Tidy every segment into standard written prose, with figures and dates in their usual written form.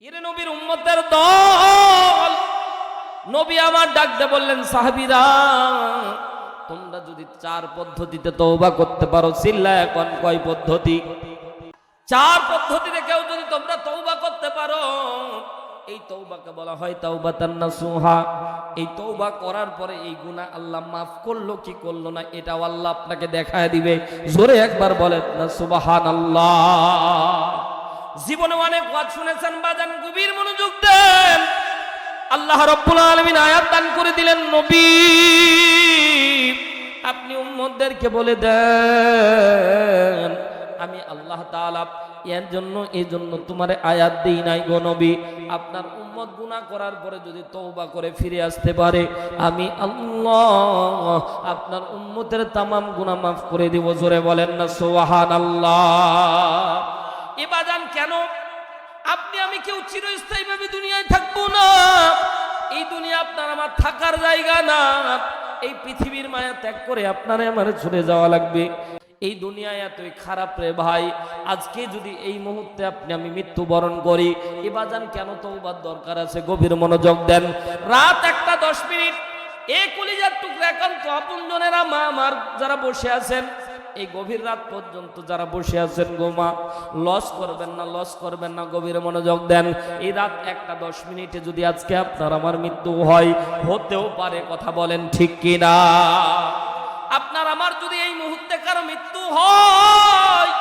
ইরে নবীর উম্মতের দল, নবী আমার ডাকতে বললেন, সাহাবীরা তোমরা যদি চার পদ্ধতিতে তওবা করতে পারো, চিল্লায় এখন কয় পদ্ধতি? চার পদ্ধতিতে কেউ যদি তোমরা তওবা করতে পারো, এই তওবাকে বলা হয় তাওবাতান নাসুহা। এই তওবা করার পরে এই গুনাহ আল্লাহ মাফ করলো কি করলো না এটাও আল্লাহ আপনাকে দেখায় দিবে। জোরে একবার বলেন না সুবহানাল্লাহ। জীবনে অনেক ওয়াজ শুনেছেন, বাজান গভীর মনোযোগ দেন। আল্লাহ রাব্বুল আলামিন আয়াত দান করে দিলেন, নবী আপনি উম্মতদেরকে বলে দেন আমি আল্লাহ তাআলা এর জন্য এই জন্য তোমারে আয়াত দেই নাই গো নবী, আপনার উম্মত গুনাহ করার পরে যদি তওবা করে ফিরে আসতে পারে আমি আল্লাহ আপনার উম্মতের তামাম গুনাহ মাফ করে দেব। জোরে বলেন না সুবহানাল্লাহ। এ বাজান কেন আপনি আমি কেউ চিরস্থায়ীভাবে দুনিয়ায় থাকবো না? এই দুনিয়া আপনার আমার থাকার জায়গা না। এই পৃথিবীর মায়া ত্যাগ করে আপনারে আমারে চলে যাওয়া লাগবে। এই দুনিয়া এতই খারাপ রে ভাই, আজকে যদি এই মুহূর্তে আপনি আমি মৃত্যুবরণ করি, এ বাজান কেন তওবার দরকার আছে? গভীর মনোযোগ দেন। রাত 1:10 এই কলিজার টুকরা একান্ত আপনজনেরা মা আমার যারা বসে আছেন এই গভীর রাত পর্যন্ত যারা বসে আছেন গো মা, লস করবেন না, লস করবেন না, গভীর মনোযোগ দেন। এই রাত 1:10 যদি আজকে আপনার আমার মৃত্যু হয়, হতেও পারে, কথা বলেন ঠিক কিনা? আপনার আমার যদি এই মুহূর্তে কারো মৃত্যু হয়,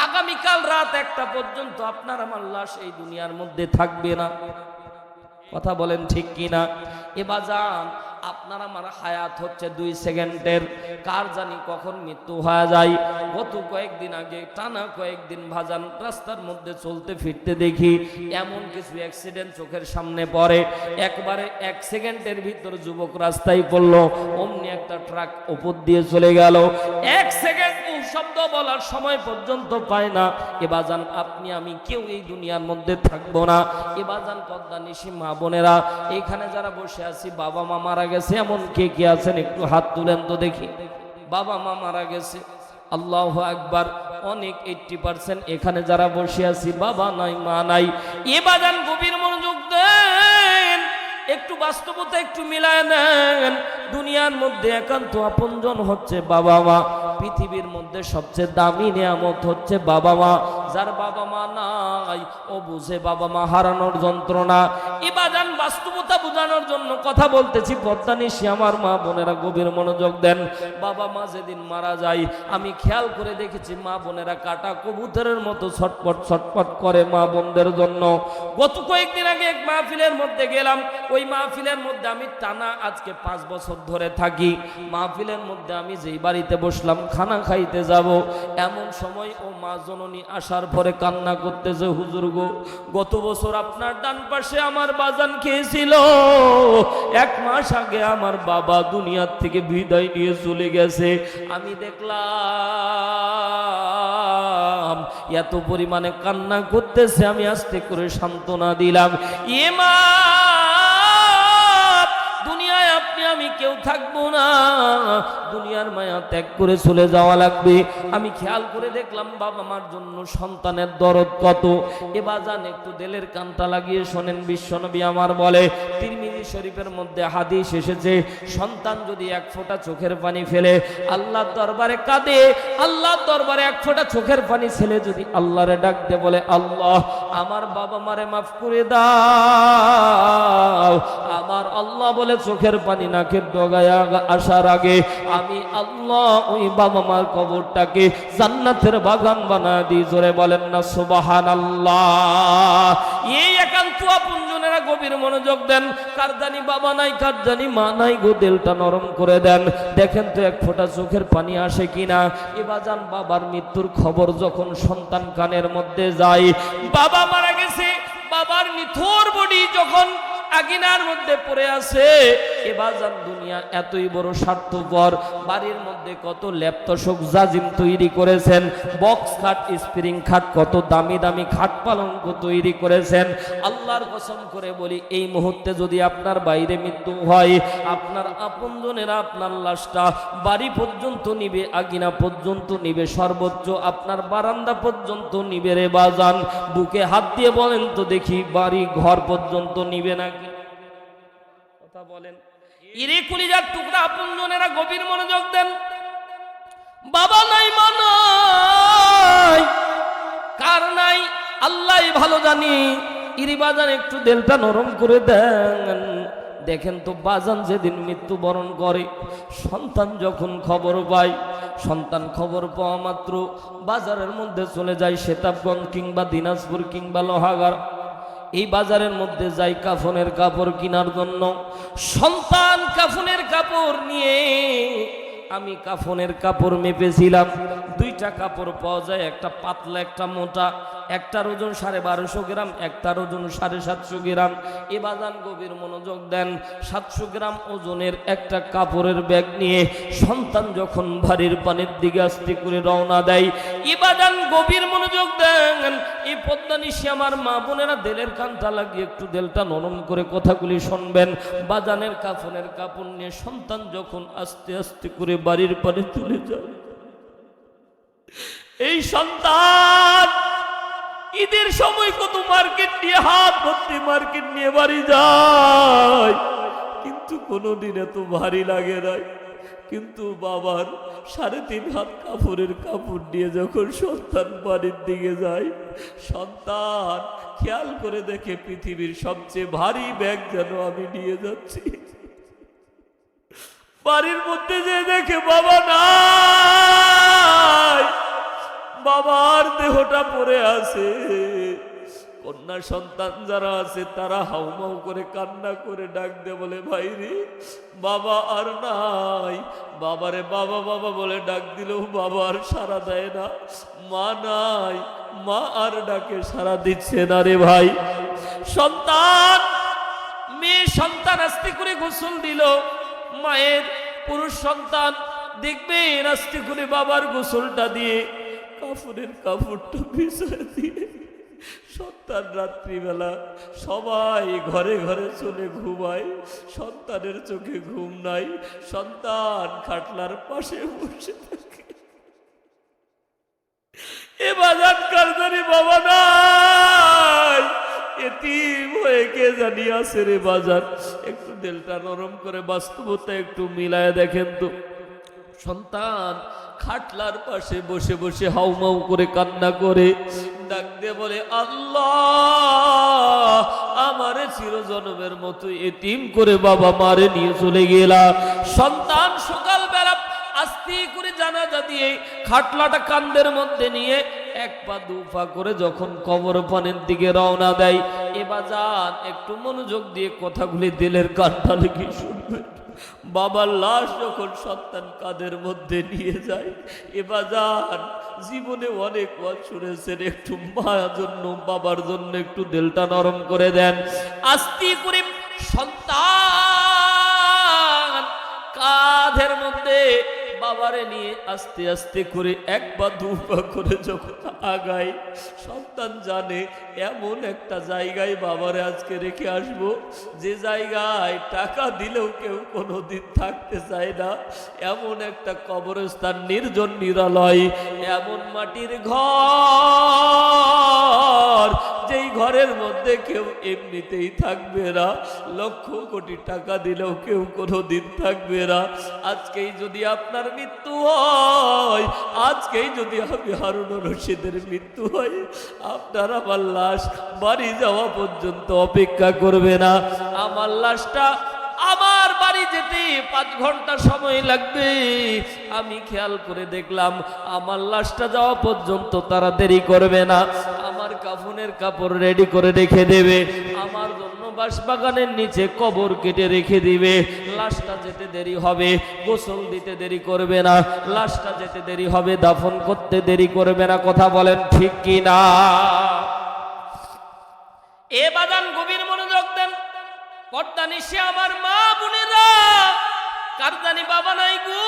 আগামীকাল রাত 1টা পর্যন্ত আপনার আমার লাশ এই দুনিয়ার মধ্যে থাকবে না, কথা বলেন ঠিক কিনা? এ বাজান আপনার আমার হায়াত হচ্ছে 2 সেকেন্ডের, কার জানি কখন মৃত্যু হয়ে যায়। গত কয়েকদিন আগে টানা কয়েকদিন ভাজান রাস্তার মধ্যে চলতে ফিরতে দেখি এমন কিছু অ্যাক্সিডেন্ট চোখের সামনে পড়ে, একবারে 1 সেকেন্ডের ভিতর যুবক রাস্তায় পড়লো, অমনি একটা ট্রাক উপর দিয়ে চলে গেল। 1 সেকেন্ড শব্দ বলার সময় পর্যন্ত পায় না। এ বাজান আপনি আমি কেউ এই দুনিয়ার মধ্যে থাকবো না। এ বাজান পদ্মা নিশি মা বোনেরা এইখানে যারা বসে আছি, বাবা মা মারা গেছে এমন কে কে আছেন একটু হাত তুলেন তো দেখি। বাবা মা মারা গেছে, আল্লাহু আকবার। অনেক 80% এখানে যারা বসে আছি বাবা নাই মা নাই। এ বাজান গভীর মনোযোগ দেন, একটু বাস্তবতা একটু মিলায় নেন। দুনিয়ার মধ্যে একান্ত আপনজন হচ্ছে বাবা মা। পৃথিবীর মধ্যে সবচেয়ে দামি নিয়ামত হচ্ছে বাবা মা। যার বাবা মা নাই ও বুঝে বাবা মা হারানোর যন্ত্রণা। এ বাজান বাস্তবতা বোঝানোর জন্য কথা বলতেছি, পদ্মা নিশি আমার মা বোনেরা গভীর মনোযোগ দেন। বাবা মা যেদিন মারা যায় আমি খেয়াল করে দেখেছি মা বোনেরা কাটা কবুতরের মতো ছটপট ছটপট করে মা বোনদের জন্য। গত কয়েকদিন আগে এক মাহফিলের মধ্যে গেলাম, ওই মাহফিলের মধ্যে আমি টানা আজকে 5 বছর ধরে থাকি। মাহফিলের মধ্যে আমি যেই বাড়িতে বসলাম খানা খাইতে যাব, এমন সময় ও মা জননী আসার পরে কান্না করতেছে, হুজুর গো গত বছর আপনার ডান পাশে আমার বাজান খেয়েছিল, 1 মাস আগে আমার বাবা দুনিয়ার থেকে বিদায় নিয়ে চলে গেছে। আমি দেখলাম এত পরিমাণে কান্না করতেছে, আমি আস্তে করে সান্ত্বনা দিলাম, এ মা দুনিয়ায় আপনি আমি কেউ থাকবো না, দুনিয়ার মায়া ত্যাগ করে চলে যাওয়া লাগবে। আমি খেয়াল করে দেখলাম বাবা মার জন্য সন্তানের দরদ কত। এ বাজান একটু দিলের কানটা লাগিয়ে শোনেন, বিশ্বনবী আমার বলে, তিরমিজি শরীফের মধ্যে হাদিস এসেছে, সন্তান যদি 1 ফোঁটা চোখের পানি ফেলে আল্লাহর দরবারে কাঁদে, আল্লাহর দরবারে 1 ফোঁটা চোখের পানি ছেলে যদি আল্লাহরে ডাক দে, বলে আল্লাহ আমার বাবা মারে মাফ করে দাও, আমার আল্লাহ বলে চোখের পানি নাকের ডগায় আসার আগে আমি আল্লাহ ওই বাবা মার কবরটাকে জান্নাতের বাগান বানায় দিই। জোরে বলেন না সুবহানাল্লাহ। এই একান্ত আপনজনেরা গভীর মনোযোগ দেন। কার জানি বাবা নাই, কার জানি মা নাই, গো দিলটা নরম করে দেন। দেখেন তো 1 ফোঁটা চোখের পানি আসে কিনা। এ বাজান বাবার মৃত্যুর খবর যখন সন্তান কানের মধ্যে যায়, বাবা মারা গেছে, বাবার নিথর বডি যখন আগুনের মধ্যে পড়ে আছে, এবাজান দুনিয়া এতই বড় স্বার্থপর, বাড়ির মধ্যে কত ল্যাপটপ জাজিম তৈরি করেছেন, বক্স খাট স্প্রিং খাট কত দামি দামি খাট পালঙ্ক তৈরি করেছেন। আল্লাহর কসম করে বলি, এই মুহূর্তে যদি আপনার বাইরে মৃত্যু হয়, আপনার আপনজনেরা আপনার লাশটা বাড়ি পর্যন্ত নিবে, আগিনা পর্যন্ত নিবে, সর্বোচ্চ আপনার বারান্দা পর্যন্ত নিবে রে বাজান। বুকে হাত দিয়ে বলেন তো দেখি, বাড়ি ঘর পর্যন্ত নিবে নাকি? কথা বলেন। ইরে কলিজার টুকরা আপনজনেরা গভীর মনোযোগ দেন। বাবা নাই, মা নাই, কার নাই আল্লাহই ভালো জানি। ইরি বাজান একটু দিলটা নরম করে দেন। দেখেন তো বাজান যেদিন মৃত্যুবরণ করে, সন্তান যখন খবর পায়, সন্তান খবর পাওয়া মাত্র বাজারের মধ্যে চলে যায়, সেতাবগঞ্জ কিংবা দিনাজপুর কিংবা লোহাগাড়া, এই বাজারের মধ্যে যাই কাফনের কাপড় কেনার জন্য। সন্তান কাফনের কাপড় নিয়ে, আমি কাফনের কাপড় মেপেছিলাম, দুইটা কাপড় পাওয়া যায়, একটা পাতলা একটা মোটা, একটার ওজন 1250 গ্রাম, একটার ওজন 750 গ্রাম। এ বাজান গভীর মনোযোগ দেন, 700 গ্রাম ওজনের একটা কাপড়ের ব্যাগ নিয়ে সন্তান যখন বাড়ির পানের দিকে আস্তে করে রওনা দেয়, এ বাজান গভীর মনোযোগ দেন। এই পদ্মানিশি আমার মা বোনেরা দেলের কানটা লাগিয়ে একটু দেলটা নরম করে কথাগুলি শুনবেন। বাজানের কাফনের কাপড় নিয়ে সন্তান যখন আস্তে আস্তে করে বাড়ির পানে চলে যায়, এই সন্তান ঈদের সময় কত মার্কেট নিয়ে, হাত ভর্তি মার্কেট নিয়ে বাড়ি যায়, কিন্তু কোনোদিন এত ভারী লাগে নাই। কিন্তু বাবার 3.5 হাত কাপড়ের কাপড় নিয়ে যখন সন্তান বাড়ির দিকে যায়, সন্তান খেয়াল করে দেখে পৃথিবীর সবচেয়ে ভারী ব্যাগ যেন আমি নিয়ে যাচ্ছি। বাড়ির মধ্যে যে দেখে বাবা নাই, বাবার দেহটা পড়ে আছে। কন্যা সন্তান যারা আছে তারা হাউমাউ করে কান্না করে ডাক দে, বলে ভাই রে বাবা আর নাই। বাবারে বাবা বাবা বলে ডাক দিলেও বাবা আর সাড়া দেয় না। মা নাই, মা আর ডাকে সাড়া দিচ্ছে না রে ভাই। সন্তান, মেয়ে সন্তান আস্তে করে গোসল দিল, মায়ের পুরুষ সন্তান দেখবেন আস্তে করে বাবার গোসলটা দিয়ে কাফনের কাপড়টা ভিজিয়ে দিয়ে সন্তান রাত্রিবেলা সবাই ঘরে ঘরে চলে ঘুমায়, সন্তানের চোখে ঘুম নাই, সন্তান খাটলার পাশে বসে থাকে। এ বাজার কার জানি বাবা নাই, এতিম হয়ে কে জানি আছে রে বাজার। একটু দিলটা নরম করে বাস্তবতা একটু মিলায় দেখেন তো। সন্তান খাটলার পাশে বসে বসে হাউমাউ করে কান্না করে ডাক দিয়ে বলে, আল্লাহ আমারে চিরজন্মের মতো এতিম করে বাবা মারে নিয়ে চলে গেলা। সন্তান সকালবেলা আস্তে করে জানাজা দিয়ে খাটলাটা কান্দের মধ্যে নিয়ে 1 পা 2 পা করে যখন কবর পানের দিকে রওনা দেয়, এবার যান একটু মনোযোগ দিয়ে কথাগুলি দিলের কানটা লেগে শুনবেন। বাবার লাশ যখন সন্তান কাঁধের মধ্যে নিয়ে যায়, এবার যান জীবনে অনেক ওয়াজ শুনেছেন, একটু মায়ের জন্য বাবার জন্য একটু দিলটা নরম করে দেন। আস্তে করে সন্তান কাঁধের মধ্যে বাবারে নিয়ে আস্তে আস্তে করে 1 পা 2 পা করে যখন আগায়, সন্তান জানে এমন একটা জায়গায় বাবারে আজকে রেখে আসব, যে জায়গায় টাকা দিলেও কেউ কোনোদিন থাকতে চায় না। এমন একটা কবরস্থান, নির্জন নিরালয়, এমন মাটির ঘর, যেই ঘরের মধ্যে কেউ এমনিতেই থাকবে না, লক্ষ কোটি টাকা দিলেও কেউ কোনোদিন থাকবে না। আজকেই যদি আপনার মৃত্যু হয়, আজকেই যদি আমি হারুন রশিদের মৃত্যু হয়, আপনার আমার লাশ বাড়ি যাওয়া পর্যন্ত অপেক্ষা করবে না। আমার লাশটা আমার বাড়ি যেতে 5 ঘন্টা সময় লাগবে। আমি খেয়াল করে দেখলাম আমার লাশটা যাওয়া পর্যন্ত তারা দেরি করবে না। আমার কাফনের কাপড় রেডি করে রেখে দেবে, আমার জন্য বাঁশবাগানের নিচে কবর কেটে রেখে দিবে। লাশটা যেতে দেরি হবে, গোসল দিতে দেরি করবে না, লাশটা যেতে দেরি হবে, দাফন করতে দেরি করবে না। কথা বলেন ঠিক কি না? এ বাদান গভীর মনোযোগ দেন। পর্দানিশে আমার মা বোনেরা, কারদানি বাবা নাই গো,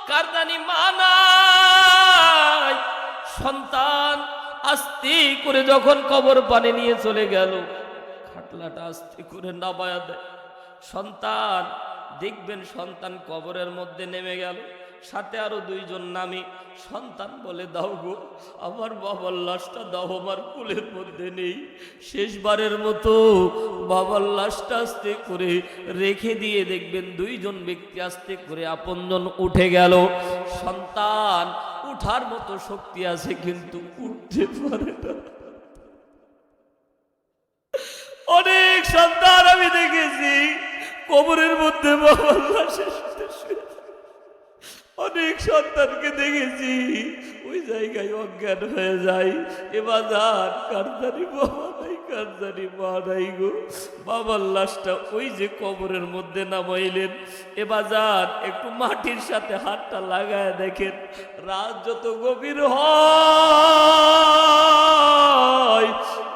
কারদানি মা নাই। সন্তান আস্তে করে যখন কবর পানে নিয়ে চলে গেল, খাটলাটা আস্তে করে নামায়া দেয়। সন্তান দেখবেন, সন্তান কবরের মধ্যে নেমে গেল, সাথে আরো দুইজন নামি। সন্তান বলে, দাও গো আমার বাবার লাশটা দাও, আমার কোলের মধ্যে নেই। শেষবারের মতো বাবার লাশটা আস্তে করে রেখে দিয়ে দেখবেন দুইজন ব্যক্তি আস্তে করে আপনজন উঠে গেল। সন্তান উঠার মতো শক্তি আছে কিন্তু উঠতে পারে না। অনেক সন্তান আমি দেখেছি কবরের মধ্যে বাবার লাশের সাথে শুয়ে। অনেক সন্তানকে দেখেছি ওই জায়গায় অজ্ঞান হয়ে যায়। এবার কারদানি বাবা নাই, কারদানি মা নাই গো। বাবার লাশটা ওই যে কবরের মধ্যে নামাইলেন। এবার একটু মাটির সাথে হাতটা লাগায় দেখেন, রাত যত গভীর হয়,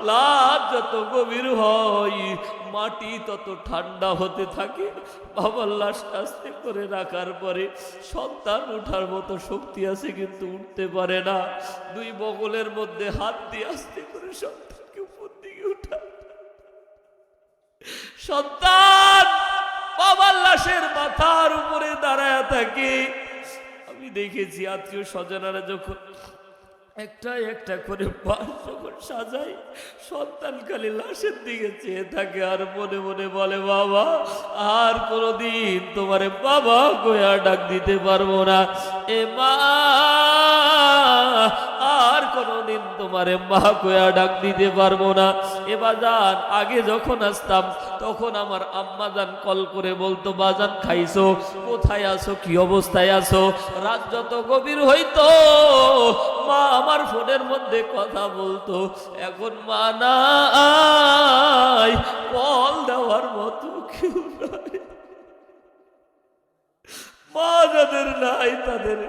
রাত যত গভীর হয়, মাটি তত ঠান্ডা হতে থাকে। বাবার লাশটা আস্তে করে রাখার পরে সন্তান উঠার মতো শক্তি আছে কিন্তু উঠতে পারে না। দুই বগলের মধ্যে হাত দিয়ে আস্তে করে সন্তানকে উপর দিকে উঠা। সন্তান বাবার লাশের মাথার উপরে দাঁড়ায় থাকে। আমি দেখেছি আত্মীয় স্বজনেরা যখন একটা একটা করে বাস যখন সাজাই, সন্তান খালি লাশের দিকে চেয়ে থাকে আর মনে মনে বলে, বাবা আর কোনদিন তোমারে বাবা কইয়া ডাক দিতে পারবো না। এ মা আর কোনদিন তোমারে মা কইয়া ডাক দিতে পারবো না। এ বাজান, আগে যখন আসতাম তখন আমার আম্মা জান কল করে বলতো, বাজান খাইছো, কোথায় আছো, কি অবস্থায় আছো। রাত যত গভীর হইতো মা আমার ফোনের মধ্যে কথা বলতো। এখন মা নাই, কল দেওয়ার মতো কেউ নাই। মা যাদের নাই তাদের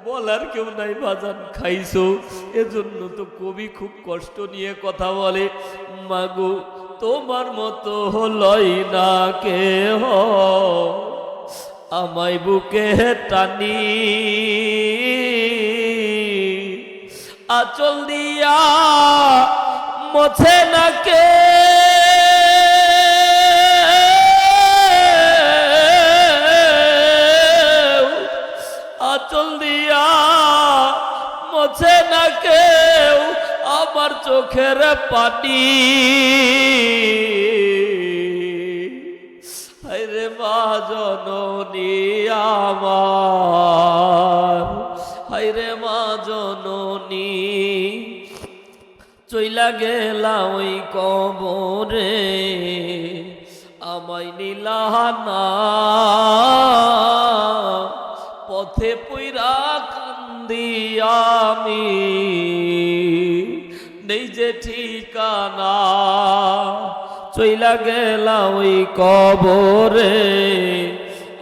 বলার কেউ নাই, বাজান খাইছো। এজন্য তো কবি খুব কষ্ট নিয়ে কথা বলে, মাগো তোমার মতো হলই না কেহ, আমায় বুকে টানি আঁচল দিয়া মোছে না কে, আঁচল দিয়া মোছে না কেউ আমার চোখের পানি। হায়রে মা জননী আমার, হায়রে মা জননী, চইলা গেলা ওই কবরে আমায় নিলাহানা, পথে পইরা কান্দি আমি নেই যে ঠিকানা। চইলা গেলা ওই কবরে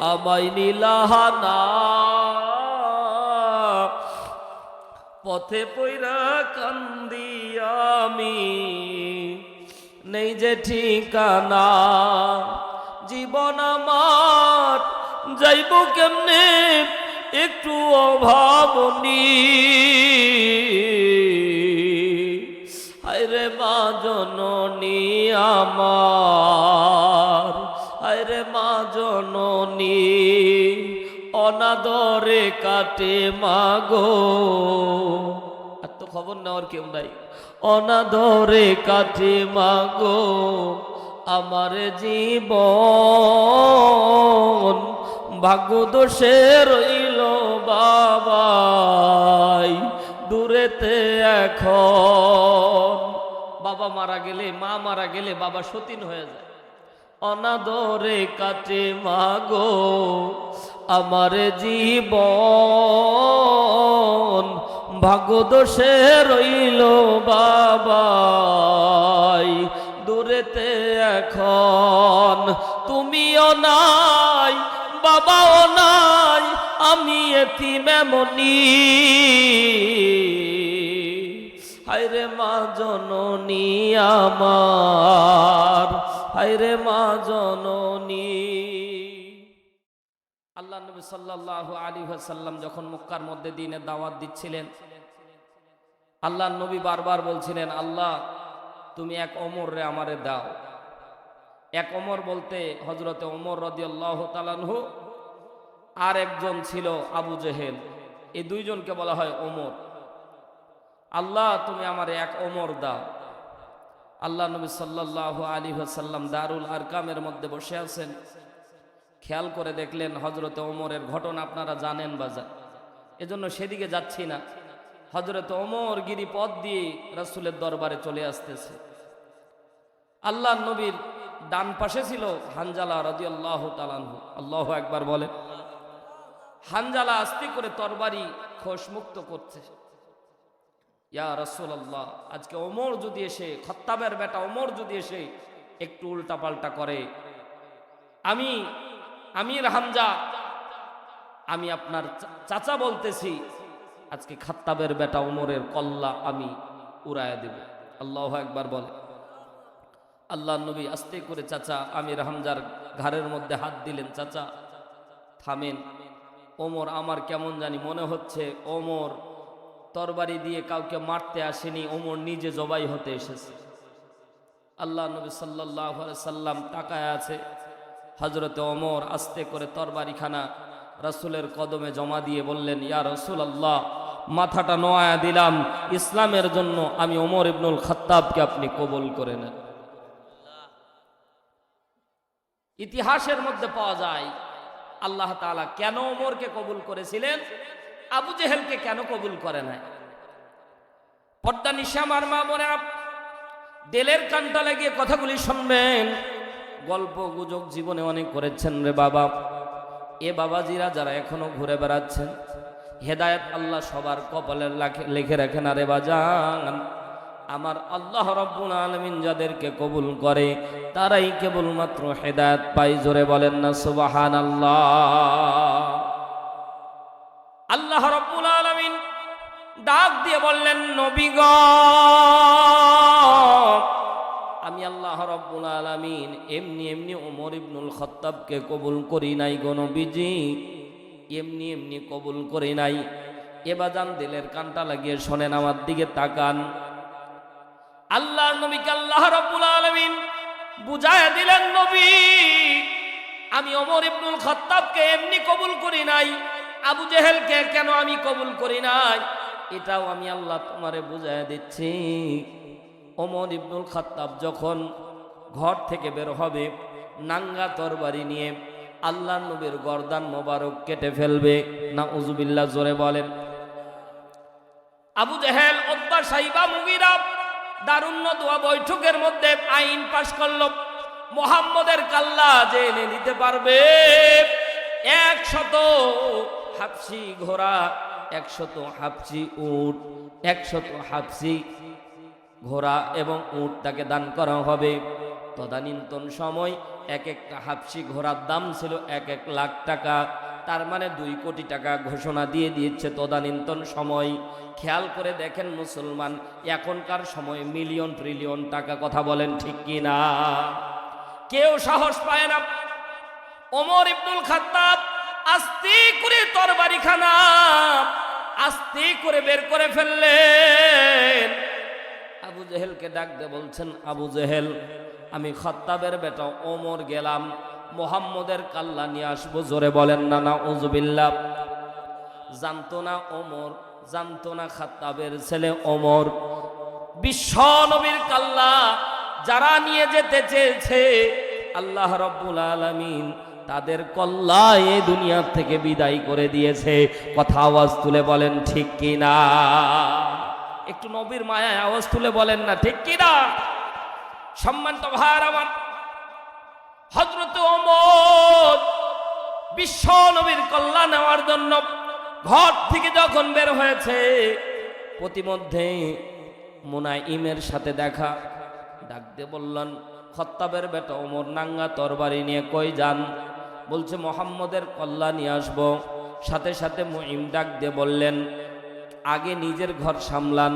আমায় নিলাহানা, পথে পইরা কান্দি আমি নেই যে ঠিকানা। জীবন আমার যাইব কেমনে একটু অভাবনী, হায়রে মা জননী আমার, হায়রে মা জননী, অনাদরে কাটে মাগো। আর তো খবর নেওয়ার কেউ নাই। অনাদরে কাটে মাগো আমার জীবন, ভাগ্য দোষে রইল বাবাই দূরেতে এখন। বাবা মারা গেলে, মা মারা গেলে বাবা সতীন হয়ে যায়। অনাদরে কাটে মাগো আমার জীবন, ভাগ্য দোষে রইল বাবাই দূরেতে এখন। তুমিও নাই, বাবাও নাই, আমি এতিম এমনি, হায়রে মা জননী আমার, হায়রে মা জননী। আল্লাহ নবী সাল্লাল্লাহু আলাইহি ওয়াসাল্লাম যখন মক্কার মধ্যে দ্বীনের দাওয়াত দিচ্ছিলেন, আল্লাহ নবী বারবার বলছিলেন, আল্লাহ তুমি এক ওমর রে আমারে দাও। এক ওমর বলতে হযরতে ওমর রাদিয়াল্লাহু তাআলা আনহু, আর একজন ছিল আবু জেহেল, এই দুইজনকে বলা হয় ওমর। আল্লাহ তুমি আমারে এক ওমর দাও। আল্লাহ নবী সাল্লাল্লাহু আলাইহি ওয়াসাল্লাম দারুল আরকামের মধ্যে বসে আছেন। খেয়াল করে দেখলেন হযরতে ওমরের ঘটনা আপনারা জানেন বাজার, এজন্য সেদিকে যাচ্ছি না। হযরতে ওমর গিরিপথ দিয়ে রাসূলের দরবারে চলে আসতেছে। আল্লাহ নবীর ডান পাশে ছিল হানজালা রাদিয়াল্লাহু তাআলা আনহু। আল্লাহু আকবার বলেন। হানজালা আস্তে করে তরবারি খোশমুক্ত করছে। ইয়া রাসূলুল্লাহ, আজকে ওমর যদি এসে, খাত্তাবের বেটা ওমর যদি এসে একটু উল্টা পাল্টা করে, আমি আমির হামজা, আমি আপনার চাচা বলতেছি, আজকে খাত্তাবের বেটা ওমরের কল্লা আমি উড়ায় দেব। আল্লাহু আকবার বলে। আল্লাহ নবী আস্তে করে চাচা আমির হামজার ঘাড়ের মধ্যে হাত দিলেন। চাচা থামেন। ওমর আমার কেমন জানি মনে হচ্ছে ওমর তরবারি দিয়ে কাউকে মারতে আসেনি, ওমর নিজে জবাই হতে এসেছে। আল্লাহ নবী সাল্লাল্লাহু আলাইহি সাল্লাম তাকায় আছে। হযরতে ওমর আস্তে করে তরবারিখানা রাসূলের কদমে জমা দিয়ে বললেন, ইয়া রাসূলুল্লাহ, মাথাটা নোয়া দিলাম, ইসলামের জন্য আমি ওমর ইবনুল খাত্তাবকে আপনি কবুল করে নেন। ইতিহাসের মধ্যে পাওয়া যায় আল্লাহ তাআলা কেন ওমরকে কবুল করেছিলেন, আবু জেহেলকে কেন কবুল করে নাই। পর্দা নিশা আমার মা বোনেরা, দিলের কানটা লাগিয়ে কথাগুলি শুনবেন। গল্প গুজব জীবনে অনেক করেছেন রে বাবা। এ বাবাজিরা যারা এখনো ঘুরে বেড়াচ্ছেন, হেদায়েত আল্লাহ সবার কপালে লিখে রাখেন। আরে বাজান, আমার আল্লাহ রাব্বুল আলামিন যাদেরকে কবুল করে তারাই কেবলমাত্র হেদায়েত পায়। জোরে বলেন না সুবহানাল্লাহ। আল্লাহ রাব্বুল আলামিন ডাক দিয়ে বললেন, নবী গো, আমি আল্লাহ রাব্বুল আলামিন এমনি এমনি ওমর ইবনুল খাত্তাবকে কবুল করি নাই গো নবীজি, এমনি এমনি কবুল করি নাই। এবাজান দিলের কানটা লাগিয়ে শোনেন, আমার দিকে তাকান। আল্লাহর নবীকে আল্লাহ রাব্বুল আলামিন বুঝায় দিলেন, নবী আমি ওমর ইবনুল খাত্তাবকে এমনি কবুল করি নাই, আবু জেহেলকে কেন আমি কবুল করি নাই এটাও আমি আল্লাহ তোমারে বুঝায় দিচ্ছি। ওমর ইবনুল খাত্তাব যখন ঘর থেকে বের হবে, নাঙ্গা তরবারি নিয়ে আল্লাহর নবীর গর্দান মোবারক কেটে ফেলবে। নাউজুবিল্লাহ, জোরে বলেন। আবু জেহেল, উতবা, সাইবা, মুগীরা দারুন নদওয়া বৈঠকের মধ্যে আইন পাশ করলো, মুহাম্মদের কাল্লা যে এনে দিতে পারবে 100 হাবশি ঘোড়া, 100 হাবশি উট, 100 হাবশি ঘোড়া এবং উট তাকে দান করা হবে। তদানীন্তন সময় এক একটা হাবশি ঘোড়ার দাম ছিল 1 লাখ টাকা। তার মানে 2 কোটি টাকা ঘোষণা দিয়ে দিয়েছে তদানীন্তন সময়। খেয়াল করে দেখেন মুসলমান, এখনকার সময় মিলিয়ন ট্রিলিয়ন টাকা। কথা বলেন ঠিক কি না? কেউ সাহস পায় না। ওমর ইবনুল খাত্তাব আস্তে করে তরবারিখানা আস্তে করে বের করে ফেললেন। আবু জেহেলকে ডাক দিয়ে বলছেন, আবু জেহেল, আমি খাত্তাবের বেটা ওমর গেলাম, মুহাম্মদের কাল্লা নিয়ে আসবো। জোরে বলেন না নাউজুবিল্লাহ। জানতো না ওমর, জানতো না খাত্তাবের ছেলে ওমর বিশ্ব নবীর কাল্লা যারা নিয়ে যেতে চেয়েছে আল্লাহ রাব্বুল আলামিন তাদের কল্লা এই দুনিয়া থেকে বিদায় করে দিয়েছে। কথা আওয়াজ তুলে বলেন ঠিক কি না? একটু নবীর মায়ায় আওয়াজ তুলে বলেন না ঠিক কি না? সম্মানিত ভাইরা আমার, হযরত ওমর বিশ্ব নবীর কল্লা নেওয়ার জন্য ঘর থেকে যখন বের হয়েছে, প্রতিমধ্যে মুনাইমের সাথে দেখা। ডাক দিয়ে বললেন, খাত্তাবের বেটা ওমর নাঙ্গা তরবারি নিয়ে কই যান? বলছে মুহাম্মদের কল্লা নিয়ে আসবো। সাথে সাথে মুইম ডাক দিয়ে বললেন, আগে নিজের ঘর সামলান,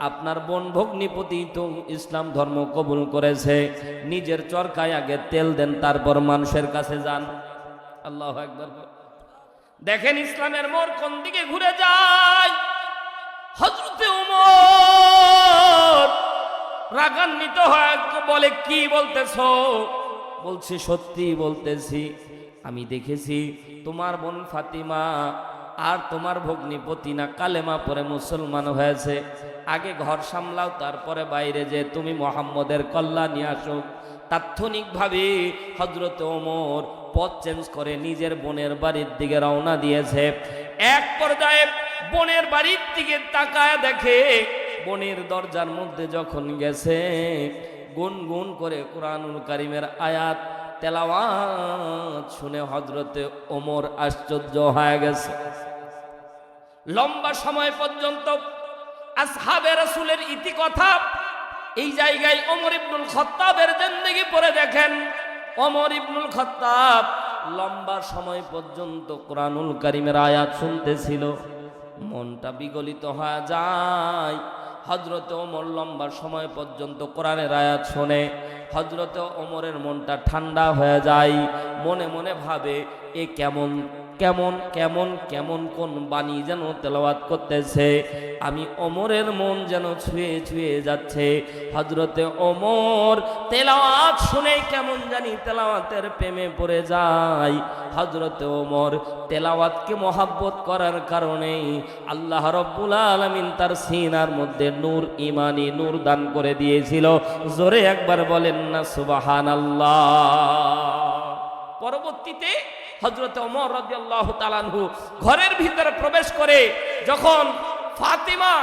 আপনার বোন ভগ্নিপতি তো ইসলাম ধর্ম কবুল করেছে, নিজের চরকায় আগে তেল দেন, তারপর মানুষের কাছে যান। আল্লাহু আকবার। দেখেন ইসলামের মোড় কোন দিকে ঘুরে যায়। হযরতে ওমর রাগান্বিত হয়ে বলে, কি বলতেছো? বলছি সত্যি বলতেছি, আমি দেখেছি তোমার বোন ফাতিমা আর তোমার ভগ্নিপতি না কালেমা পরে মুসলমান হয়েছে। আগে ঘর সামলাও, তারপরে বাইরে যে তুমি মুহাম্মদের কল্যাণ নিয়ে আসো। তাৎক্ষণিকভাবে হযরত ওমর পথ চেঞ্জ করে নিজের বোনের বাড়ির দিকে রওনা দিয়েছে। এক পর্যায়ে বোনের বাড়ির দিকে তাকায় দেখে বোনের দরজার মধ্যে যখন গেছে, গুনগুন করে কুরআনুল কারীমের আয়াত তেলাওয়াত শুনে হযরতে ওমর আশ্চর্য হয়ে গেছে। লম্বা সময় পর্যন্ত আসহাবে রাসূলের ইতিকথা এই জায়গায় ওমর ইবনুল খাত্তাবের জিন্দেগি পড়ে দেখেন। ওমর ইবনুল খাত্তাব লম্বা সময় পর্যন্ত কুরআনুল কারীমের আয়াত শুনতেছিল, মনটা বিগলিত হয়ে যায়। হযরতে ওমর লম্বা সময় পর্যন্ত কোরআনের আয়াত শুনে হযরতে ওমরের মনটা ঠান্ডা হয়ে যায়। মনে মনে ভাবে, এ কেমন কেমন কেমন কেমন কোন বাণী যেন তেলাওয়াত করতেছে, আমি ওমরের মন যেন ছুঁয়ে ছুঁয়ে যাচ্ছে। হযরতে ওমর তেলাওয়াত শুনে কেমন জানি তেলাওয়াতের প্রেমে পড়ে যায়। হযরতে ওমর তেলাওয়াতকে মহব্বত করার কারণে আল্লাহ রাব্বুল আলামিন তার সিনার মধ্যে নূর, ঈমানি নূর দান করে দিয়েছিল। জোরে একবার বলেন না সুবহানাল্লাহ। পরবর্তীতে হযরত ওমর রাদিয়াল্লাহু তাআলা আনহু ঘরের ভিতরে প্রবেশ করে যখন ফাতিমা,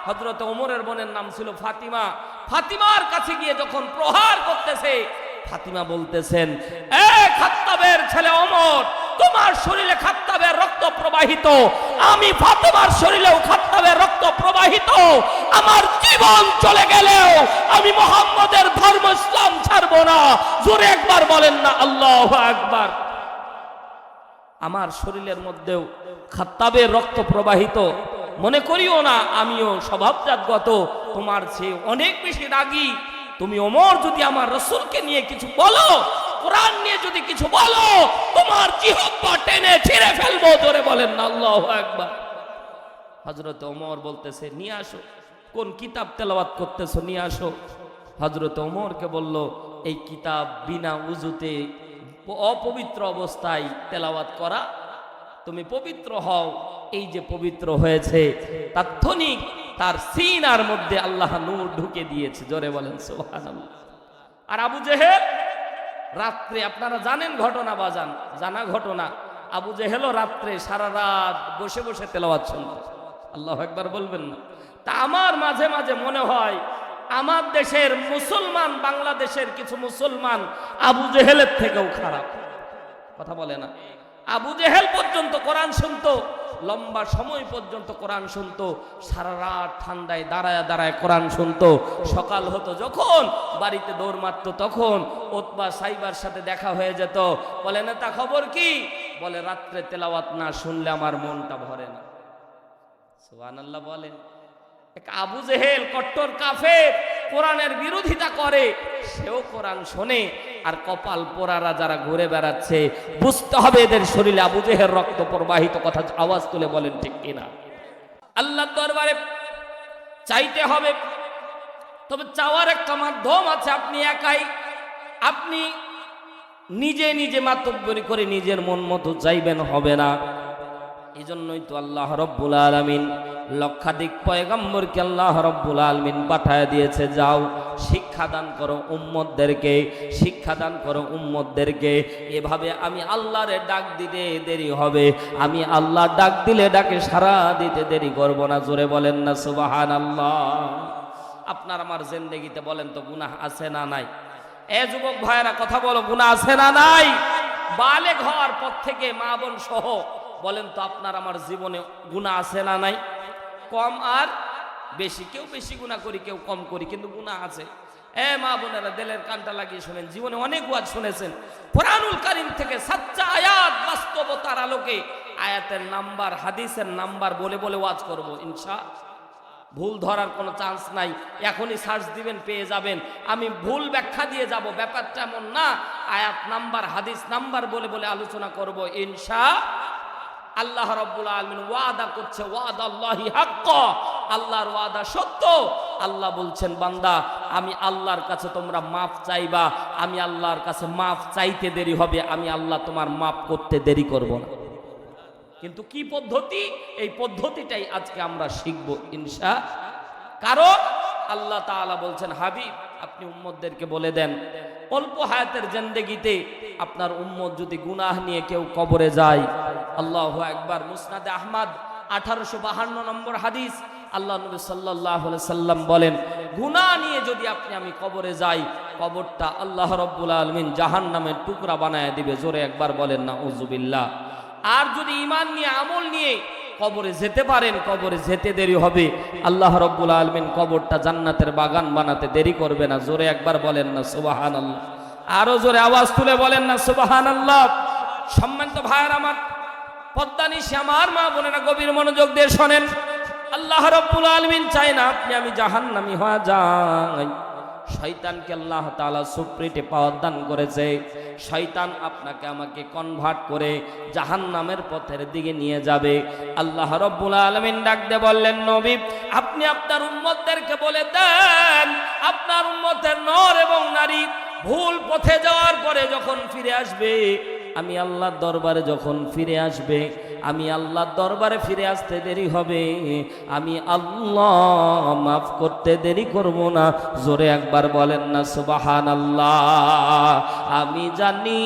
হযরত ওমরের বোনের নাম ছিল ফাতিমা, ফাতিমার কাছে গিয়ে যখন প্রহার করতেছে, ফাতিমা বলতেছেন, এ খাত্তাবের ছেলে ওমর, তোমার শরীরে খাত্তাবের রক্ত প্রবাহিত, আমি ফাতিমার শরীরেও খাত্তাবের রক্ত প্রবাহিত। আমার জীবন চলে গেলেও আমি মুহাম্মদের ধর্ম ইসলাম ছাড়বো না। জোরে একবার বলেন না আল্লাহু আকবার। আমার শরীরের মধ্যেও খাত্তাবের রক্ত প্রবাহিত, মনে করিও না আমিও স্বভাবজাতগত তোমার চেয়ে অনেক বেশি রাগী। তুমি ওমর যদি আমার রাসূলকে নিয়ে কিছু বলো, কোরআন নিয়ে যদি কিছু বলো, তোমার জিহ্বা টেনে ছিঁড়ে ফেলবো। জোরে বলেন না আল্লাহু আকবার। হযরত ওমর বলতেছে, নিয়ে আসো, কোন কিতাব তেলাওয়াত করতেছো নিয়ে আসো। হযরত ওমরকে বলল, এই কিতাব বিনা উযুতে অপবিত্র অবস্থায় তেলাওয়াত করা, তুমি পবিত্র হও। এই যে পবিত্র হয়েছে, তাৎক্ষণিক তার সিনার মধ্যে আল্লাহ নূর ঢুকে দিয়েছে। জোরে বলেন সুবহানাল্লাহ। আর আবু জেহেল রাত্রে, আপনারা জানেন ঘটনা বাজান, জানা ঘটনা, আবু জেহেলও রাত্রে সারা রাত বসে বসে তেলাওয়াত শুনত। আল্লাহু আকবার বলবেন না? তা আমার মাঝে মাঝে মনে হয় আমার দেশের মুসলমান, বাংলাদেশের কিছু মুসলমান আবু জেহেলের থেকেও খারাপ। কথা বলে না? আবু জেহেল পর্যন্ত কোরআন শুনতো, লম্বা সময় পর্যন্ত কোরআন শুনতো, সারা রাত ঠান্ডায় দাঁড়ায় দাঁড়ায় কোরআন শুনতো। সকাল হতো যখন বাড়িতে দৌড় মারতো, তখন ওতবা সাইবার সাথে দেখা হয়ে যেত। বলে না তা খবর কি? বলে রাত্রে তেলাওয়াত না শুনলে আমার মনটা ভরে না। সুবহানাল্লাহ বলেন। এক আবু জেহেল কট্টর কাফের, কোরআনের বিরোধিতা করে, সেও কোরআন শোনে। আর কপাল পোড়ারা যারা ঘুরে বেড়াচ্ছে, বুঝতে হবে এদের শরীরে আবু জেহেল রক্ত প্রবাহিত। কথা আওয়াজ তুলে বলেন ঠিক কিনা? আল্লাহর দরবারে চাইতে হবে, তবে চাওয়ার একটা মাধ্যম আছে। আপনি একাই, আপনি নিজে নিজে মাতব্বরি করে নিজের মন মতো চাইবেন, হবে না। এই জন্যই তো আল্লাহ রব্বুল আলামিন লক্ষাধিক পয়গম্বরকে আল্লাহ রব্বুল আলামিন পাঠায় দিয়েছে, যাও শিক্ষাদান করো উম্মতদেরকে, শিক্ষাদান করো উম্মতদেরকে। এভাবে আমি আল্লাহরে ডাক দিতে দেরি হবে, আমি আল্লাহ ডাক দিলে ডাকে সাড়া দিতে দেরি করব না। জোরে বলেন না সুবহানাল্লাহ। আপনার আমার জিন্দেগিতে বলেন তো গুনাহ আছে না নাই? এ যুবক ভাইয়েরা কথা বলো, গুনাহ আছে না নাই? বালেগ হওয়ার পর থেকে মা বোন সহ বলেন তো আপনার আমার জীবনে গুনাহ আছে না নাই? কম আর বেশি, কেউ বেশি গুনাহ করি, কেউ কম করি, কিন্তু গুনাহ আছে। এ মা বোনেরা, দিলের কানটা লাগিয়ে শুনেন, জীবনে অনেক ওয়াজ শুনেছেন কোরআনুল কারীম থেকে, সাচ্চা আয়াত, বাস্তবতার আলোকে আয়াতের নাম্বার, হাদিসের নাম্বার বলে বলে ওয়াজ করব ইনশাআল্লাহ। ভুল ধরার কোনো চান্স নাই, এখনই সার্চ দিবেন পেয়ে যাবেন। আমি ভুল ব্যাখ্যা দিয়ে যাব, ব্যাপারটা এমন না আয়াত নাম্বার হাদিস নাম্বার বলে বলে আলোচনা করব ইনশাআল্লাহ। আল্লাহ রাব্বুল আলামিন ওয়াদা করছে, ওয়াদাল্লাহি হাক্ক, আল্লাহর ওয়াদা সত্য। আল্লাহ বলছেন বান্দা আমি আল্লাহর কাছে তোমরা মাফ চাইবা, আমি আল্লাহর কাছে মাফ চাইতে দেরি হবে, আমি আল্লাহ তোমার মাফ করতে দেরি করব না। কিন্তু কি পদ্ধতি, এই পদ্ধতিটাই আজকে আমরা শিখব ইনশাআল্লাহ। কারণ আল্লাহ তাআলা বলছেন হাবিব আপনি উম্মতদেরকে বলে দেন অল্প হায়াতের জিন্দেগিতে আপনার উম্মত যদি গুনাহ নিয়ে কেউ কবরে যায়, আল্লাহু আকবার, মুসনাদে আহমদ 1852 নম্বর হাদিস, আল্লাহ নবী সাল্লাল্লাহু আলাইহি সাল্লাম বলেন গুনাহ নিয়ে যদি আমি কবরে যাই, কবরটা আল্লাহ রাব্বুল আলামিন জাহান্নামের টুকরা বানায় দিবে। জোরে একবার বলেন নাউযুবিল্লাহ। আর যদি ঈমান নিয়ে আমল নিয়ে কবরে যেতে পারেন, কবরে যেতে দেরি হবে, আল্লাহ রাব্বুল আলামিন কবরটা জান্নাতের বাগান বানাতে দেরি করবে না। জোরে একবার বলেন না সুবহানাল্লাহ। আরো জোরে আওয়াজ তুলে বলেন না সুবহানাল্লাহ। সম্মানিত ভাইয়ের আমার, পদ্মানিশি আমার মা বোনেরা গভীর মনোযোগ দিয়ে শোনেন। আল্লাহ রাব্বুল আলামিন চায় না আমি জাহান্নামী হয়ে যাই। শয়তানকে আল্লাহ তাআলা সুপ্রিটে পাওয়ার দান করেছে। শয়তান আপনাকে আমাকে কনভার্ট করে জাহান্নামের পথের দিকে নিয়ে যাবে। আল্লাহ রাব্বুল আলামিন ডাক দিয়ে বললেন নবী আপনি আপনার উম্মতদেরকে বলে দেন, আপনার উম্মতের নর এবং নারী ভুল পথে যাওয়ার পরে যখন ফিরে আসবে, আমি আল্লাহর দরবারে যখন ফিরে আসবে, আমি আল্লাহর দরবারে ফিরে আসতে দেরি হবে, আমি আল্লাহ মাফ করতে দেরি করব না। জোরে একবার বলেন না সুবহানাল্লাহ। আমি জানি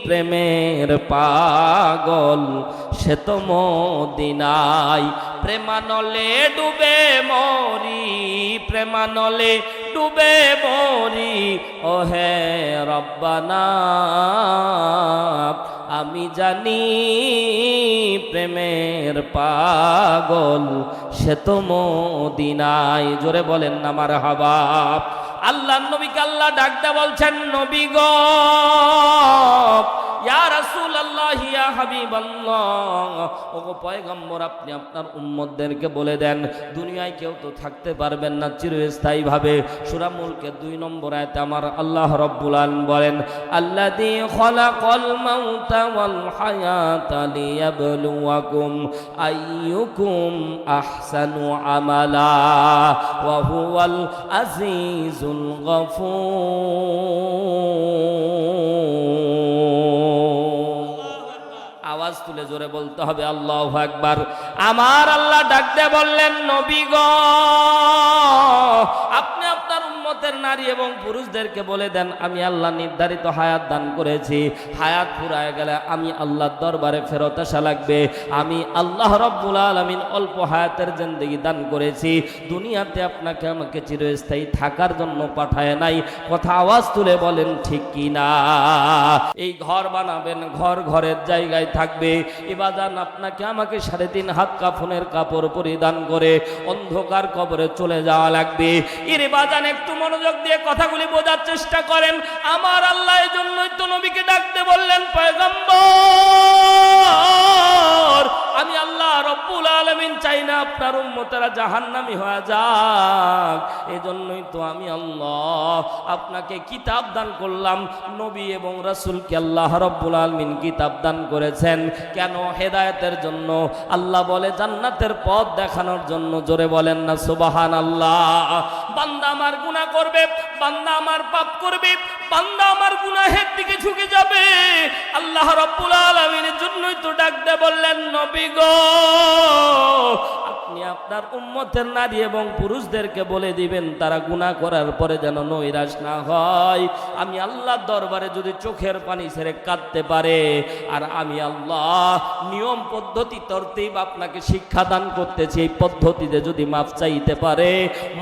প্রেমের পাগল সে তো মদিনায়, প্রেমানলে ডুবে মরি, প্রেমানলে ডুবে মরি, ও হে রব্বানা আমি জানি প্রেমের পাগল সে তো মদিনায়। জোরে বলেন না মারহাবা। আল্লাহর নবীকে আল্লাহ ডাকতে বলছেন নবী গো, ইয়া রাসূলুল্লাহ, ইয়া হাবিবাল্লাহ, ওগো পয়গম্বর আপনি আপনার উম্মতদেরকে বলে দেন দুনিয়ায় কেউ তো থাকতে পারবেন না চিরস্থায়ী ভাবে। সূরা মুলকের 2 নম্বর আয়াতে আমার আল্লাহ রাব্বুল আলামিন বলেন আল্লাযী খালাকাল মাউতা ওয়াল হায়াতা লিয়াবলুয়াকুম আইয়ুকুম আহসানু আমালা ওয়া হুয়াল আজিজুল গফুর। আওয়াজ তুলে জোরে বলতে হবে আল্লাহু আকবার। আমার আল্লাহ ডাক দিয়ে বললেন নবী গো আপনি আপনার উম্মতের নারী এবং পুরুষদেরকে বলে দেন আমি আল্লাহ নির্ধারিত হায়াত দান করেছি, হায়াত ফুরায় গেলে আমি আল্লাহর দরবারে ফেরত আসা লাগবে। আমি আল্লাহ রাব্বুল আলামিন অল্প হায়াতের জিন্দেগি দান করেছি, দুনিয়াতে আপনাকে আমাকে চিরস্থায়ী থাকার জন্য পাঠায় নাই। কথা আওয়াজ তুলে বলেন ঠিক কি না? এই ঘর বানাবেন, ঘর ঘরের জায়গায় থাকবে। ইবাদান আপনাকে আমাকে 3.5 হাত কাফনের কাপড় পরিধান করে অন্ধকার কবরে চলে যাওয়া লাগবে। এর বাজান একটু মনোযোগ দিয়ে কথাগুলি বোঝার চেষ্টা করেন। আমার আল্লাহ এই জন্যই তো নবীকে ডাকতে বললেন পয়গম্বর আমি আল্লাহ রাব্বুল আলামিন চাই না আপনার উম্মতেরা জাহান্নামী হয়ে যাক। এজন্যই তো আমি আল্লাহ আপনাকে কিতাব দান করলাম। নবী এবং রাসূলকে আল্লাহ রাব্বুল আলামিন কিতাব দান করেছেন কেন? হেদায়েতের জন্য। আল্লাহ বলে জান্নাতের পথ দেখানোর জন্য। জোরে বলেন না সুবহানাল্লাহ। বান্দা আমার গুনাহ করবে, বান্দা আমার পাপ করবে, বান্দা আমার গুনাহের দিকে ঝুঁকে যাবে। আল্লাহ রাব্বুল আলামিনের জন্যই তো ডাকতে বললেন নবী গো আপনি আপনার উম্মতের নারী এবং পুরুষদেরকে বলে দিবেন তারা গুনাহ করার পরে যেন নৈরাশ না হয়। আমি আল্লাহর দরবারে যদি চোখের পানি ছেড়ে কাঁদতে পারে, আর আমি আল্লাহ নিয়ম পদ্ধতি তরতিব আপনাকে শিক্ষা দান করতেছি, এই পদ্ধতিতে যদি মাপ চাইতে পারে,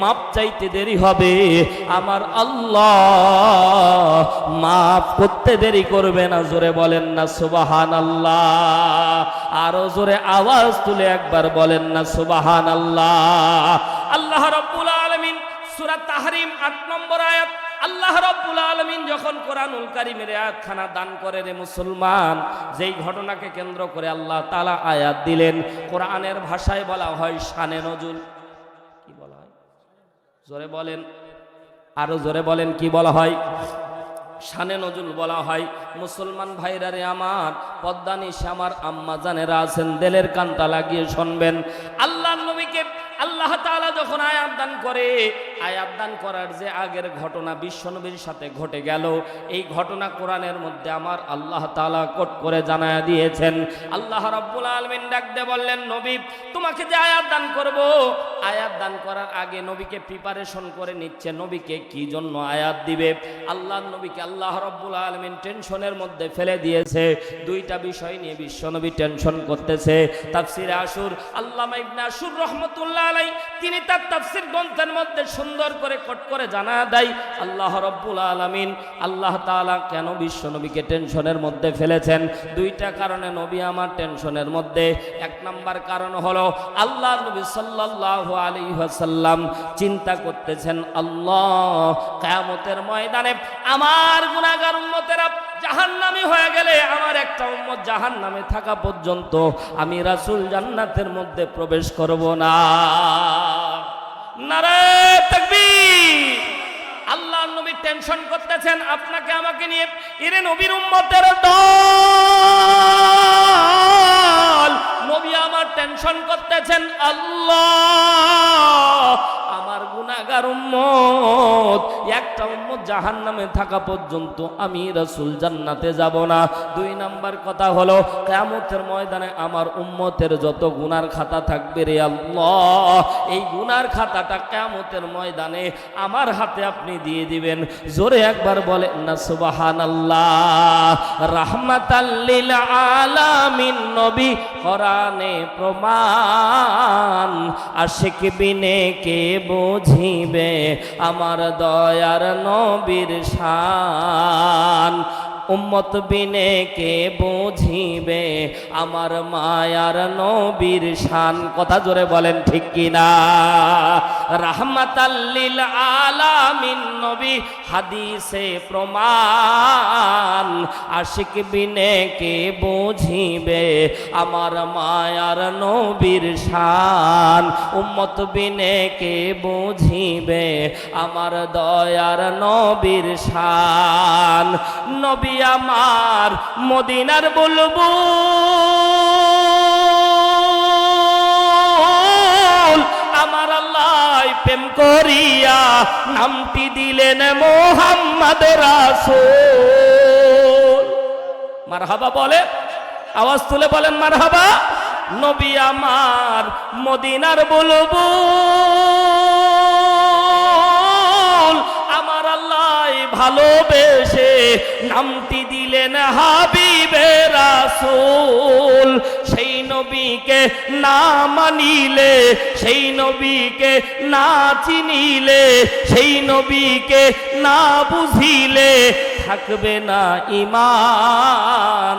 মাপ চাইতে দেরি হবে, আমার আল্লাহ মাফ করতে দেরি করবে না। জোরে বলেন না সুবহানাল্লাহ। আরো জোরে আওয়াজ তুলে একবার বলেন না সুবহানাল্লাহ। আল্লাহ রাব্বুল আলামিন সূরা তাহরিম 8 নম্বর আয়াত আল্লাহ আল্লাহ রাব্বুল আলামিন যখন কোরআনুল কারীমের আয়াতখানা দান করে রে মুসলমান, যেই ঘটনাকে কেন্দ্র করে আল্লাহ তাআলা আয়াত দিলেন, কোরআনের ভাষায় বলা হয় শানে নজুল। কি বলা হয়? জোরে বলেন, আরো জোরে বলেন, কি বলা হয়? শানে নজুল বলা হয়। মুসলমান ভাইরা রে আমার, পদ্মানিশে আমার আম্মা জানেরা আছেন, দিলের কানটা লাগিয়ে শুনবেন। আল্লাহর নবীকে আল্লাহ তাআলা যখন আয়াত দান করে, আয়াত দান করার যে আগের ঘটনা বিশ্বনবীর সাথে ঘটে গেল, এই ঘটনা কোরআনের মধ্যে আমার আল্লাহ তাআলা কোট করে জানায়া দিয়েছেন। আল্লাহ রাব্বুল আলামিন ডাক দিয়ে বললেন, নবী তোমাকে যে আয়াত দান করব, আয়াত দান করার আগে নবীকে প্রিপারেশন করে নিচ্ছে, নবীকে কি জন্য আয়াত দিবে। আল্লাহর নবীকে আল্লাহ রাব্বুল আলামিন টেনশনের মধ্যে ফেলে দিয়েছে। দুইটা বিষয় নিয়ে বিশ্বনবী টেনশন করতেছে। তাফসিরে আশুর আল্লামা ইবনে আশুর রাহমাতুল্লাহ আলাইহি তিনি তার তাফসীর গ্রন্থের মধ্যে সুন্দর করে কোট করে জানায়া দেয়, আল্লাহ রাব্বুল আলামিন আল্লাহ তাআলা কেন বিশ্বনবীকে টেনশনের মধ্যে ফেলেছেন। দুইটা কারণে নবী আমার টেনশনের মধ্যে। এক নাম্বার কারণ হলো আল্লাহর নবী সাল্লাল্লাহু আলাইহি ওয়াসাল্লাম চিন্তা করতেছেন, আল্লাহ কিয়ামতের ময়দানে আমার গুনাহগার উম্মতেরা জাহান্নামী হয়ে গেলে, আমার একটা উম্মত জাহান্নামে থাকা পর্যন্ত আমি রাসূল জান্নাতের মধ্যে প্রবেশ করব না। নারে তাকবীর। আল্লাহর নবী টেনশন করতেছেন আপনাকে আমাকে নিয়ে। এরে নবীর উম্মতের দল, নবী আমার টেনশন করতেছেন, আল্লাহ আমার গুনাহগার উম্মত, একটা উম্মত জাহান্নামে থাকা পর্যন্ত আমি রাসূল জান্নাতে যাব না। দুই নাম্বার কথা হলো কিয়ামতের ময়দানে আমার উম্মতের যত গুনার খাতা থাকবে রে আল্লাহ, এই গুনার খাতাটা কিয়ামতের ময়দানে আমার হাতে আপনি দিয়ে দিবেন। জোরে একবার বলেন না সুবহানাল্লাহ। রাহমাতাল লিল আলামিন নবী কোরআনে প্রমাণ, আশিক বিনে কে বুঝিবে আমার দয়ার নবীর শান। উম্মত বিনে কে বুঝিবে আমার মায়ার নবীর শান। কথা জোরে বলেন ঠিক কিনা। রাহমাতাল লিল আলামিন নবী হাদিসে প্রমাণ, আশিক বিনে কে বুঝিবে আমার মায়ার নবীর শান। উম্মত বিনে কে বুঝিবে আমার দয়ার নবীর শান। নবী আমার মদিনার বুলবুল, আমার আল্লাহ প্রেম করিয়া নামটি দিলেন মুহাম্মদ রাসূল। মারহাবা বলে, আওয়াজ তুলে বলেন মারহাবা। নবী আমার মদিনার বুলবুল, আমার আল্লাহ ভালোবেসে নামটি দিলেন হাবিবে রাসূল। সেই নবীকে না মানিলে, সেই নবীকে না চিনিলে, সেই নবীকে না বুঝিলে থাকবে না ঈমান।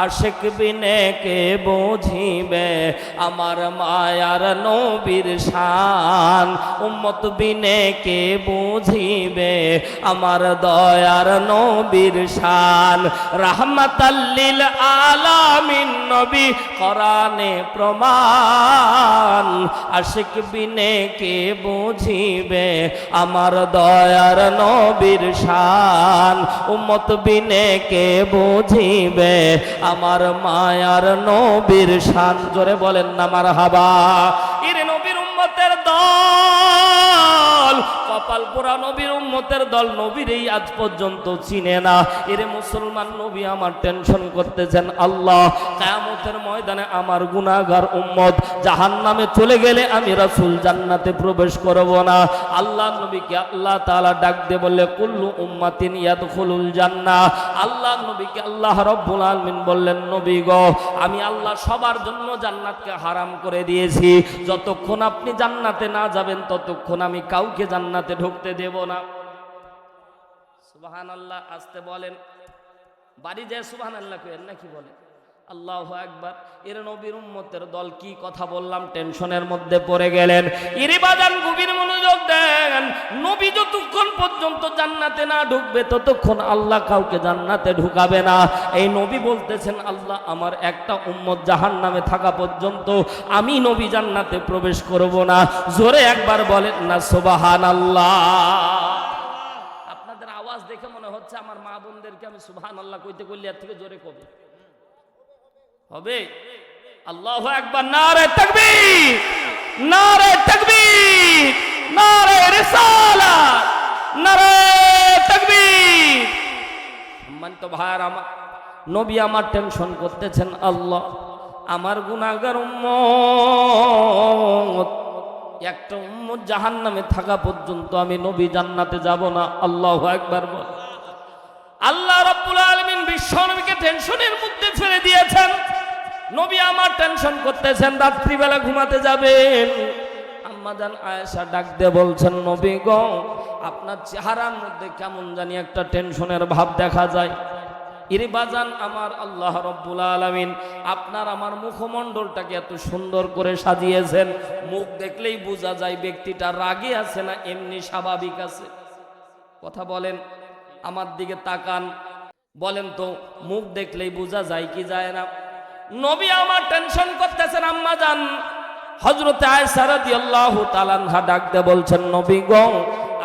আশিক বিনে কে বুঝিবে আমার মায়ার নবীর শান। উম্মত বিনে কে বুঝিবে আমার দয়ার নবীর শান। রাহমাতাল লিল আলামিন নবী কোরআনে প্রমাণ, আশিক বিনে কে বুঝিবে আমার দয়ার নবীর শান। উম্মত বিনে কে বুঝিবে আমার মায়ার নবীর শান। জোরে বলেন না মারহাবা। এরে নবীর উম্মতের দল, কপাল পোড়া নবীর উম্মতের দল নবীর এই আজ পর্যন্ত চিনে না। এরে মুসলমান, নবী আমার টেনশন করতেছেন, আল্লাহ কিয়ামতের ময়দানে আমার গুনাহগার উম্মত জাহান্নামে চলে গেলে আমি রাসূল জান্নাতে প্রবেশ করব না। আল্লাহ নবীকে আল্লাহ তাআলা ডাক দিয়ে বললে, কুল্লু উম্মাতিন ইয়াদখুলুল জান্নাহ। আল্লাহ নবীকে আল্লাহ রাব্বুল আলামিন বললেন, নবী গো আমি আল্লাহ সবার জন্য জান্নাতকে হারাম করে দিয়েছি। যতক্ষণ আপনি জান্নাতে না যাবেন ততক্ষণ আমি কাউকে জান্নাতে ঢুকতে দেব না। সুবহানাল্লাহ। আসতে বলেন, বাড়ি যায় সুবহানাল্লাহ কইেন নাকি বলেন? আল্লাহু আকবার। এর নবীর উম্মতের দল কি কথা বললাম, টেনশনের মধ্যে পড়ে গেলেন। এর বাজান গভীর মনোযোগ দেন। নবী যতক্ষণ পর্যন্ত জান্নাতে না ঢুকবে ততক্ষণ আল্লাহ কাউকে জান্নাতে ঢুকাবে না। এই নবী বলতেছেন, আল্লাহ আমার একটা উম্মত জাহান্নামে থাকা পর্যন্ত আমি নবী জান্নাতে প্রবেশ করব না। জোরে একবার বলেন না সুবহানাল্লাহ। আপনাদের আওয়াজ দেখে মনে হচ্ছে আমার মা বোনদেরকে আমি সুবহানাল্লাহ কইতে কইলে এর থেকে জোরে কবে হবে? আল্লাহু আকবার, নারে তাকবীর, নারে তাকবীর, নারে রিসালাত, নারে তাকবীর। সম্মানিত ভাইরা আমার, নবী আমার টেনশন করতেছেন, আল্লাহ আমার গুনাহগার উম্মত একটা উম্মত জাহান্নামে থাকা পর্যন্ত আমি নবী জান্নাতে যাব না। আল্লাহু আকবার বল। আল্লাহ রাব্বুল আলামিন বিশ্ব নবীকে টেনশনের মধ্যে ফেলে দিয়েছেন। নবী আমার টেনশন করতেছেন, রাত্রিবেলা ঘুমাতে যাবেন। আম্মা জান আয়েশা ডাক দিয়ে বলছেন, নবী গো আপনার চেহারার মধ্যে কেমন জানি একটা টেনশনের ভাব দেখা যায়। ইরে বাজান আমার, আল্লাহ রাব্বুল আলামিন আপনার আমার মুখমণ্ডলটাকে এত সুন্দর করে সাজিয়েছেন, মুখ দেখলেই বোঝা যায় ব্যক্তিটা রাগে আছে না এমনি স্বাভাবিক আছে। কথা বলেন, আমার দিকে তাকান, বলেন তো মুখ দেখলেই বোঝা যায় কি যায় না? নবী আমার টেনশন করতেছেন। আম্মা জান হযরতে আয়েশা রাদিয়াল্লাহু তাআলা আনহা ডাক দিয়ে বলছেন, নবী গো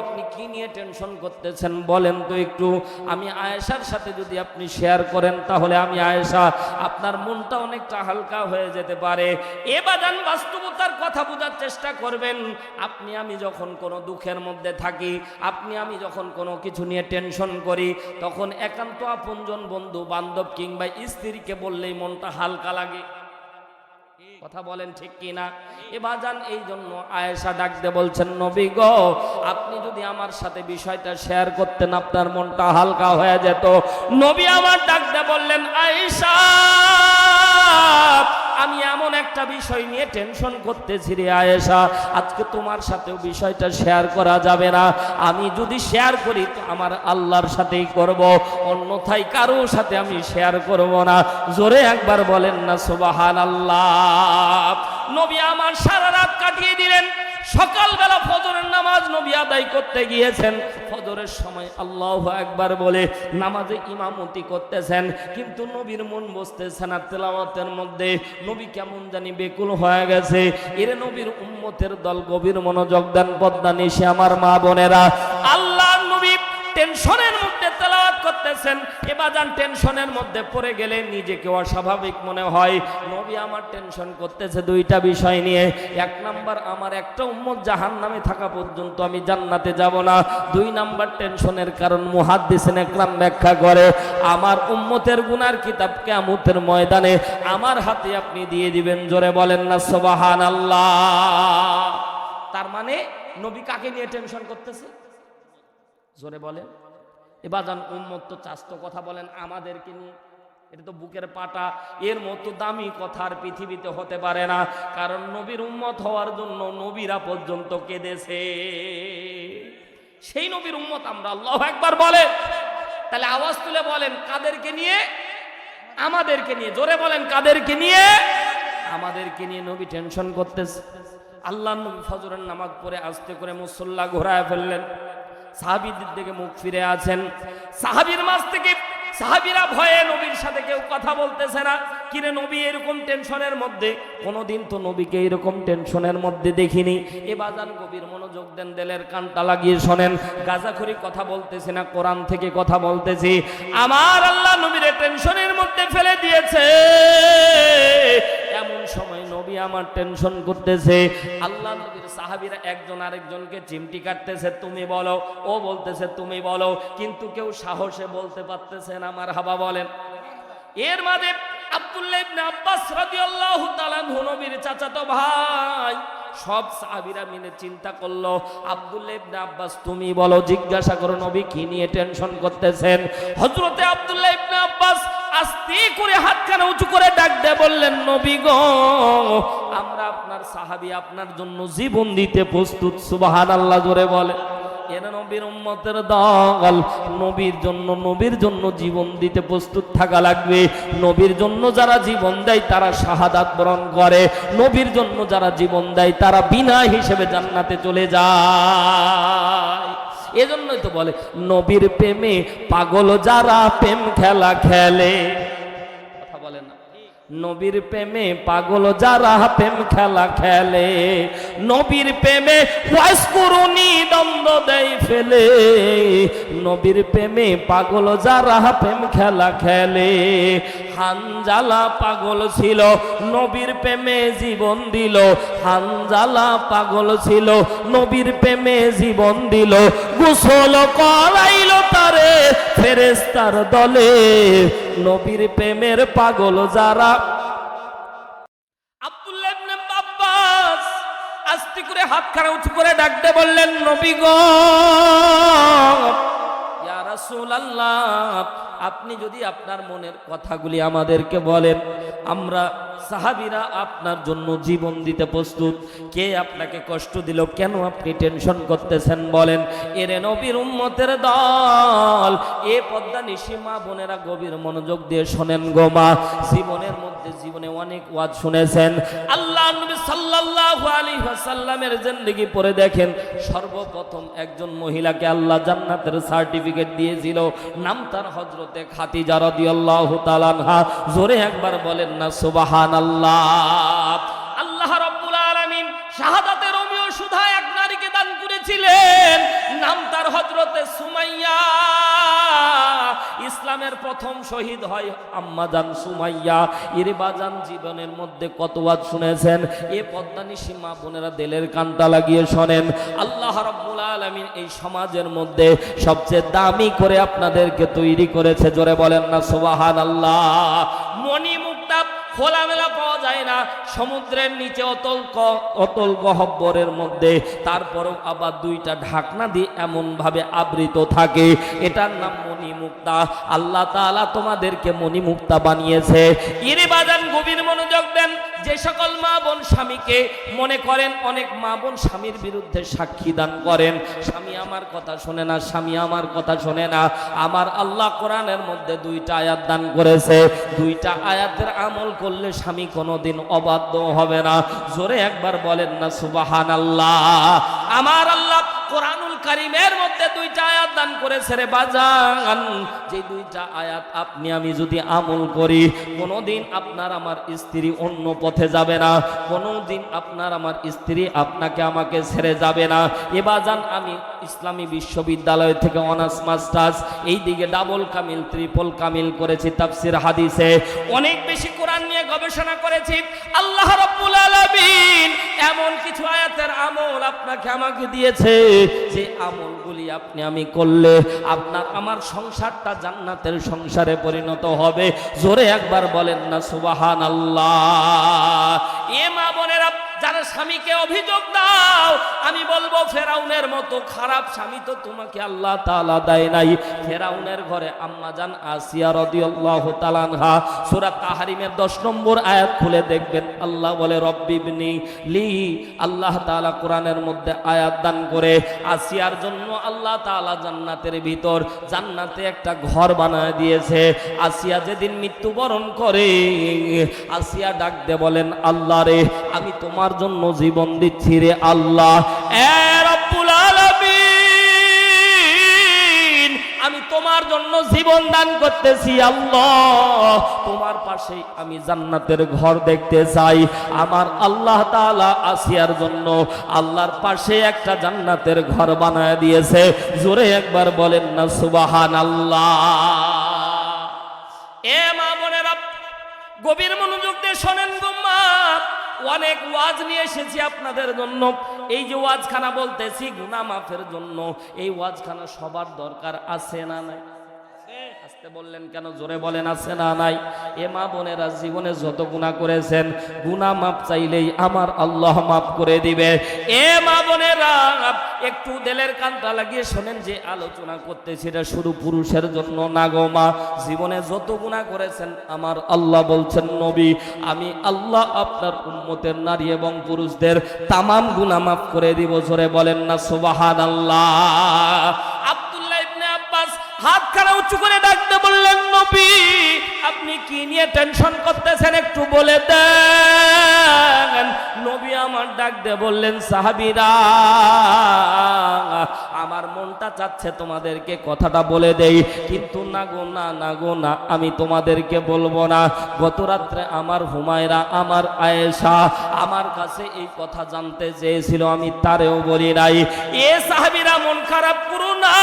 আপনি কি নিয়ে টেনশন করতেছেন বলেন তো একটু। আমি আয়েশার সাথে যদি আপনি শেয়ার করেন তাহলে আমি আয়েশা আপনার মনটা অনেকটা হালকা হয়ে যেতে পারে। এবার জান বাস্তবতার কথা বোঝার চেষ্টা করবেন। আপনি আমি যখন কোনো দুঃখের মধ্যে থাকি, আপনি আমি যখন কোনো কিছু নিয়ে টেনশন করি, তখন একান্ত আপনজন বন্ধু বান্ধব কিংবা স্ত্রীকে বললেই মনটা হালকা লাগে। কথা বলেন ঠিক কিনা? এবার জান এই জন্য আয়েশা ডাকতে বলছেন, নবী গো আপনি যদি আমার সাথে বিষয়টা শেয়ার করতেন আপনার মনটা হালকা হয়ে যেত। নবী আমার ডাকতে বললেন, আয়েশা আমি এমন একটা বিষয় নিয়ে টেনশন করতেছি রে আয়েশা, আজকে তোমার সাথেও বিষয়টা শেয়ার করা যাবে না। আমি যদি শেয়ার করি তো আমার আল্লাহর সাথেই করব, অন্যথায় কারো সাথে আমি শেয়ার করব না। জোরে একবার বলেন না সুবহানাল্লাহ। নবী আমার সারা রাত কাটিয়ে দিলেন। সকালবেলা ফজরের নামাজ নবী আদায় করতে গিয়েছেন। ফজরের সময় আল্লাহু আকবার বলে নামাজে ইমামতি করতেছেন, কিন্তু নবীর মন বসতেছে না তেলাওয়াতের মধ্যে। নবী কেমন জানি বেকুল হয়ে গেছে। এরে নবীর উম্মতের দল গভীর মনোযোগ দেন, পর্দা নিশে আমার মা বোনেরা। আল্লাহর নবী টেনশনের মধ্যে তেলাওয়াত করতেছেন। এবার যান টেনশনের মধ্যে পড়ে গেলে নিজেকে অস্বাভাবিক মনে হয়। নবী আমার টেনশন করতেছে দুইটা বিষয় নিয়ে। এক নাম্বার, আমার একটা উম্মত জাহান্নামে থাকা পর্যন্ত আমি জান্নাতে যাব না। দুই নাম্বার টেনশনের কারণ মুহাদ্দিসিন ইকরাম ব্যাখ্যা করে, আমার উম্মতের গুনার কিতাব কিয়ামতের ময়দানে আমার হাতে আপনি দিয়ে দিবেন। জোরে বলেন না সুবহানাল্লাহ। তার মানে নবী কাকে নিয়ে টেনশন করতেছে? জোরে বলেন। এবার যান উম্মত তো চাস্তো কথা বলেন আমাদেরকে নিয়ে, এটা তো বুকের পাটা। এর মতো দামি কথা আর পৃথিবীতে হতে পারে না, কারণ নবীর উম্মত হওয়ার জন্য নবীরা পর্যন্ত কেঁদেছে। সেই নবীর উম্মত আমরা। আল্লাহু আকবার বলেন। তাহলে আওয়াজ তুলে বলেন কাদেরকে নিয়ে? আমাদেরকে নিয়ে। জোরে বলেন কাদেরকে নিয়ে? আমাদেরকে নিয়ে নবী টেনশন করতেছে। আল্লাহ নবী ফজরের নামাজ পড়ে আস্তে করে মুসল্লা ঘোরায় ফেললেন। সাহাবীদের দিকে মুখ ফিরে আছেন। সাহাবীর মাঝ থেকে সাহাবীরা ভয়ে নবীর সাথে কেউ কথা বলতেছে না। কিরে নবী এরকম টেনশনের মধ্যে? কোনোদিন তো নবীকে এরকম টেনশনের মধ্যে দেখিনি। এ বাজান গভীর মনোযোগ দেন, দিলের কানটা লাগিয়ে শোনেন। গাজাখুরি কথা বলতেছি না, কোরআন থেকে কথা বলতেছি। আমার আল্লাহ নবীর টেনশনের মধ্যে ফেলে দিয়েছে। এমন সময় নবী আমার টেনশন করতেছে। আল্লাহ নবীর সাহাবীরা একজন আরেকজনকে চিমটি কাটতেছে, তুমি বলো, ও বলতেছে তুমি বলো, কিন্তু কেউ সাহসে বলতে পারতেছে না। মারহাবা বলেন। এর মাঝে আব্দুল্লাহ ইবনে আব্বাস রাদিয়াল্লাহু তাআলা নবীর চাচাতো ভাই, সব সাহাবীরা মিলে চিন্তা করলো, আব্দুল্লাহ ইবনে আব্বাস তুমি বলো, জিজ্ঞাসা করো নবী কি নিয়ে টেনশন করতেছেন। হযরতে আব্দুল্লাহ ইবনে আব্বাস আস্তে করে হাতখানা উঁচু করে ডাক দিয়ে বললেন, নবী গো আমরা আপনার সাহাবী, আপনার জন্য জীবন দিতে প্রস্তুত। সুবহানাল্লাহ জোরে বলে। এরা নবীর উম্মতের দল, নবীর জন্য জীবন দিতে প্রস্তুত থাকা লাগবে। নবীর জন্য যারা জীবন দেয় তারা শাহাদাত বরণ করে, নবীর জন্য যারা জীবন দেয় তারা বিনা হিসেবে জান্নাতে চলে যায়। এজন্যই তো বলে নবীর প্রেমে পাগল যারা প্রেম খেলা খেলে, কথা বলে না, নবীর প্রেমে পাগল যারা প্রেম খেলা খেলে, নবীর প্রেমে ওয়াসকুরুনি দ্বন্দ্ব দেয় ফেলে, নবীর প্রেমে পাগল যারা প্রেম খেলা খেলে। হানজালা পাগল ছিল, নবীর প্রেমে জীবন দিল, হানজালা পাগল ছিল, নবীর প্রেমে জীবন দিল, গোসল করাইল তারে ফেরেশতার দলে। নবীর প্রেমের পাগল যারা। আব্দুল্লাহ ইবনে আব্বাস আস্তে করে হাতখানা উঁচু করে ডাকতে বললেন, নবী গো, ইয়া রাসূলুল্লাহ, আপনি যদি আপনার মনের কথাগুলি আমাদেরকে বলেন, আমরা সাহাবীরা আপনার জন্য জীবন দিতে প্রস্তুত। কে আপনাকে কষ্ট দিল, কেন আপনি টেনশন করতেছেন বলেন। এরে নবীর উম্মতের দল, এ পদ্মা নিশি মা বোনেরা গভীর মনোযোগ দিয়ে শোনেন গো মা। জীবনে অনেক ওয়াজ শুনেছেন, আল্লাহ নবী সাল্লাল্লাহু আলাইহি ওয়াসাল্লামের জিন্দেগি পড়ে দেখেন, সর্বপ্রথম একজন মহিলাকে আল্লাহ জান্নাতের সার্টিফিকেট দিয়েছিল, নাম তার হযরতে খাদিজা রাদিয়াল্লাহু তাআলা আনহা। জোরে একবার বলেন না সুবহানাল্লাহ। আল্লাহ রাব্বুল আলামিন শাহাদাতে রোমিও সুধা এক নারীকে দান করেছিলেন, নাম তার হযরতে সুমাইয়া। ইসলামের প্রথম শহীদ হয় আম্মাজান সুমাইয়া। এর বাজান জীবনের মধ্যে কত ওয়াজ শুনেছেন, এ পদ্মানিশি মা বোনেরা দিলের কানটা লাগিয়ে শোনেন। আল্লাহ রাব্বুল আলামিন এই সমাজের মধ্যে সবচেয়ে দামি করে আপনাদেরকে তৈরি করেছে, জোরে বলেন না সুবহানাল্লাহ। মণি মুক্তা খোলামেলা পাওয়া যায় না, সমুদ্রের নিচে অতল গহ্বরের মধ্যে, তারপরও আবার দুইটা ঢাকনা দিয়ে এমন ভাবে আবৃত থাকে, এটার নাম মণিমুক্তা। আল্লাহ তাআলা তোমাদেরকে মণিমুক্তা বানিয়েছে। ইরে বাজান গভীর মনোযোগ দেন। যে সকল মা বোন স্বামীকে মনে করেন, অনেক মা বোন স্বামীর বিরুদ্ধে সাক্ষী দান করেন, স্বামী আমার কথা শোনে না, স্বামী আমার কথা শোনে না। আমার আল্লাহ কোরআনের মধ্যে দুইটা আয়াত দান করেছে, দুইটা আয়াতের আমল করলে স্বামী কোনোদিন অবাধ্য হবে না। জোরে একবার বলেন না সুবহানাল্লাহ। আমার আল্লাহ কোরআনুল কারীমের মধ্যে দুইটা আয়াত দান করেছে রে বাজান, যে দুইটা আয়াত আপনি আমি যদি আমল করি, কোনোদিন আপনার আমার স্ত্রী অন্য পথে যাবে না, কোনোদিন আপনার আমার স্ত্রী আপনাকে আমাকে ছেড়ে যাবে না। এ বাজান আমি ইসলামী বিশ্ববিদ্যালয় থেকে অনার্স মাস্টার্স, এই দিকে ডাবল কামিল ট্রিপল কামিল করেছি তাফসীর হাদিসে, অনেক বেশি কোরআন নিয়ে গবেষণা করেছি। আল্লাহ রাব্বুল আলামিন এমন কিছু আয়াতের আমল আপনাকে আমাকে দিয়েছে, যে আমলগুলি আপনি আমি করলে আপনার আমার সংসারটা জান্নাতের সংসারে পরিণত হবে। জোরে একবার বলেন না সুবহানাল্লাহ। এ মা বোনেরা যারা স্বামীকে অভিযোগ দাও, আমি বলবো ফেরাউনের মতো খারাপ স্বামী তো তোমাকে আল্লাহ তাআলা দেয় নাই। ফেরাউনের ঘরে আম্মাজান আসিয়া রাদিয়াল্লাহু তাআলা আনহা, সূরা তাহরিমের 10 নম্বর আয়াত খুলে দেখবেন, আল্লাহ বলে রব্বিবনি লি। আল্লাহ তাআলা কোরআনের মধ্যে আয়াত দান করে আসিয়ার জন্য আল্লাহ তাআলা জান্নাতের ভিতর জান্নাতে একটা ঘর বানায় দিয়েছে। আসিয়া যেদিন মৃত্যুবরণ করে, আসিয়া ডাক দে বলেন, আল্লাহ রে, আমি তোমার জন্য জীবন দিচ্ছি রে আল্লাহ। এ রব্বুল আলামিন, আমি তোমার জন্য জীবন দান করতেছি আল্লাহ, তোমার পাশে আমি জান্নাতের ঘর দেখতে চাই। আমার আল্লাহ তাআলা আসিয়ার জন্য আল্লাহর পাশে একটা জান্নাতের ঘর বানায় দিয়েছে। জোরে একবার বলেন না সুবহানাল্লাহ। এ মা বোনেরা গভীর মনোযোগ দিয়ে শোনেন গো মা, অনেক ওয়াজ নিয়ে এসেছি আপনাদের জন্য। এই যে ওয়াজখানা বলতেছি গুনাহ মাফের জন্য, এই ওয়াজখানা সবার দরকার আছে না নাই? আসতে বললেন কেন? জোরে বলেন আছে না নাই? এ মা বোনেরা, জীবনে যত গুনাহ করেছেন, গুনাহ মাপ চাইলেই আমার আল্লাহ মাফ করে দিবে। এ মা বোনেরা, একটু দিলের কানটা লাগিয়ে শোনেন, যে আলোচনা করতেছি এটা শুধু পুরুষের জন্য না গো মা। জীবনে যত গুনাহ করেছেন, আমার আল্লাহ বলছেন, নবী আমি আল্লাহ আপনার উম্মতের নারী এবং পুরুষদের তামাম গুনাহ মাফ করে দিব। জোরে বলেন না সুবহানাল্লাহ। আব্দুল্লাহ ইবনে আব্বাস হাতখানা উঁচু করে ডাকতে বললেন, নবী আপনি কি নিয়ে টেনশন করতেছেন একটু বলে দেন। নবী আমার ডাক দিয়ে বললেন, সাহাবীরা আমার মনটা চাচ্ছে তোমাদেরকে কথাটা বলে দেই, কিন্তু না গো না, না গো না, আমি তোমাদেরকে বলবো না। গত রাত্রে আমার হুমায়রা, আমার আয়েশা আমার কাছে এই কথা জানতে চেয়েছিল, আমি তারেও বলি নাই। এ সাহাবীরা মন খারাপ করো না,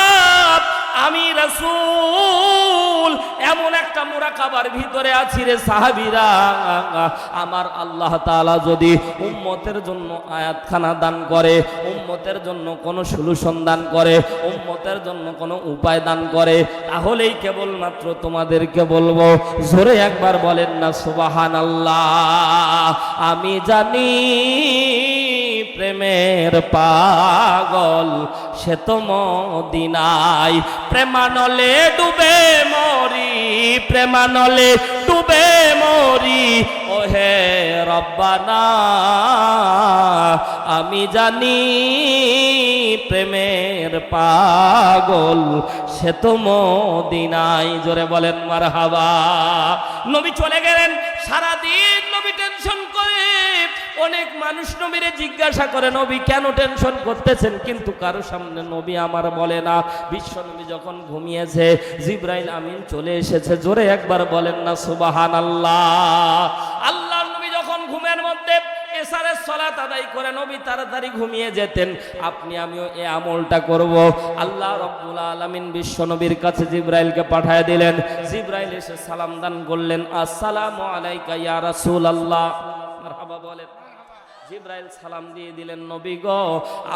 আমি রাসূল এমন একটা মুরাকাবার ভিতরে আছি রে সাহাবীরা। আমার আল্লাহ তাআলা যদি উম্মতের জন্য আয়াতখানা দান করে, উম্মতের জন্য কোনো সলিউশন দান করে, উম্মতের জন্য কোনো উপায় দান করে, তাহলেই কেবলমাত্র তোমাদেরকে বলবো, জোরে একবার বলেন না সুবহানাল্লাহ। আমি জানি প্রেমের পাগল সে তো মদিনায়, প্রেমানলে ডুবে মরি, প্রেমানলে ডুবে মরি, ওহে রব্বানা আমি জানি প্রেমের পাগল সে তো মদিনায়। জোরে বলেন মারহাবা। নবী চলে গেলেন, সারাদিন নবী টেনশন করে। অনেক মানুষ নবীরে জিজ্ঞাসা করে, নবী কেন টেনশন করতেছেন, কিন্তু কারো সামনে নবী আমার বলে না। বিশ্ব নবী যখন ঘুমিয়েছে, জিবরাইল আমিন চলে এসেছে। জোরে একবার বলেন না সুবহানাল্লাহ। আল্লাহর নবী যখন ঘুমের মধ্যে এশারের সালাত আদায় করে নবী তাড়াতাড়ি ঘুমিয়ে যেতেন। আপনি আমিও এই আমলটা করব। আল্লাহ রাব্বুল আলামিন বিশ্ব নবীর কাছে জিবরাইলকে পাঠিয়ে দিলেন। জিবরাইল এসে সালাম দান করলেন, আসসালামু আলাইকা ইয়া রাসূলুল্লাহ। মারহাবা বলেন। জিবরাইল সালাম দিয়ে দিলেন, নবী গো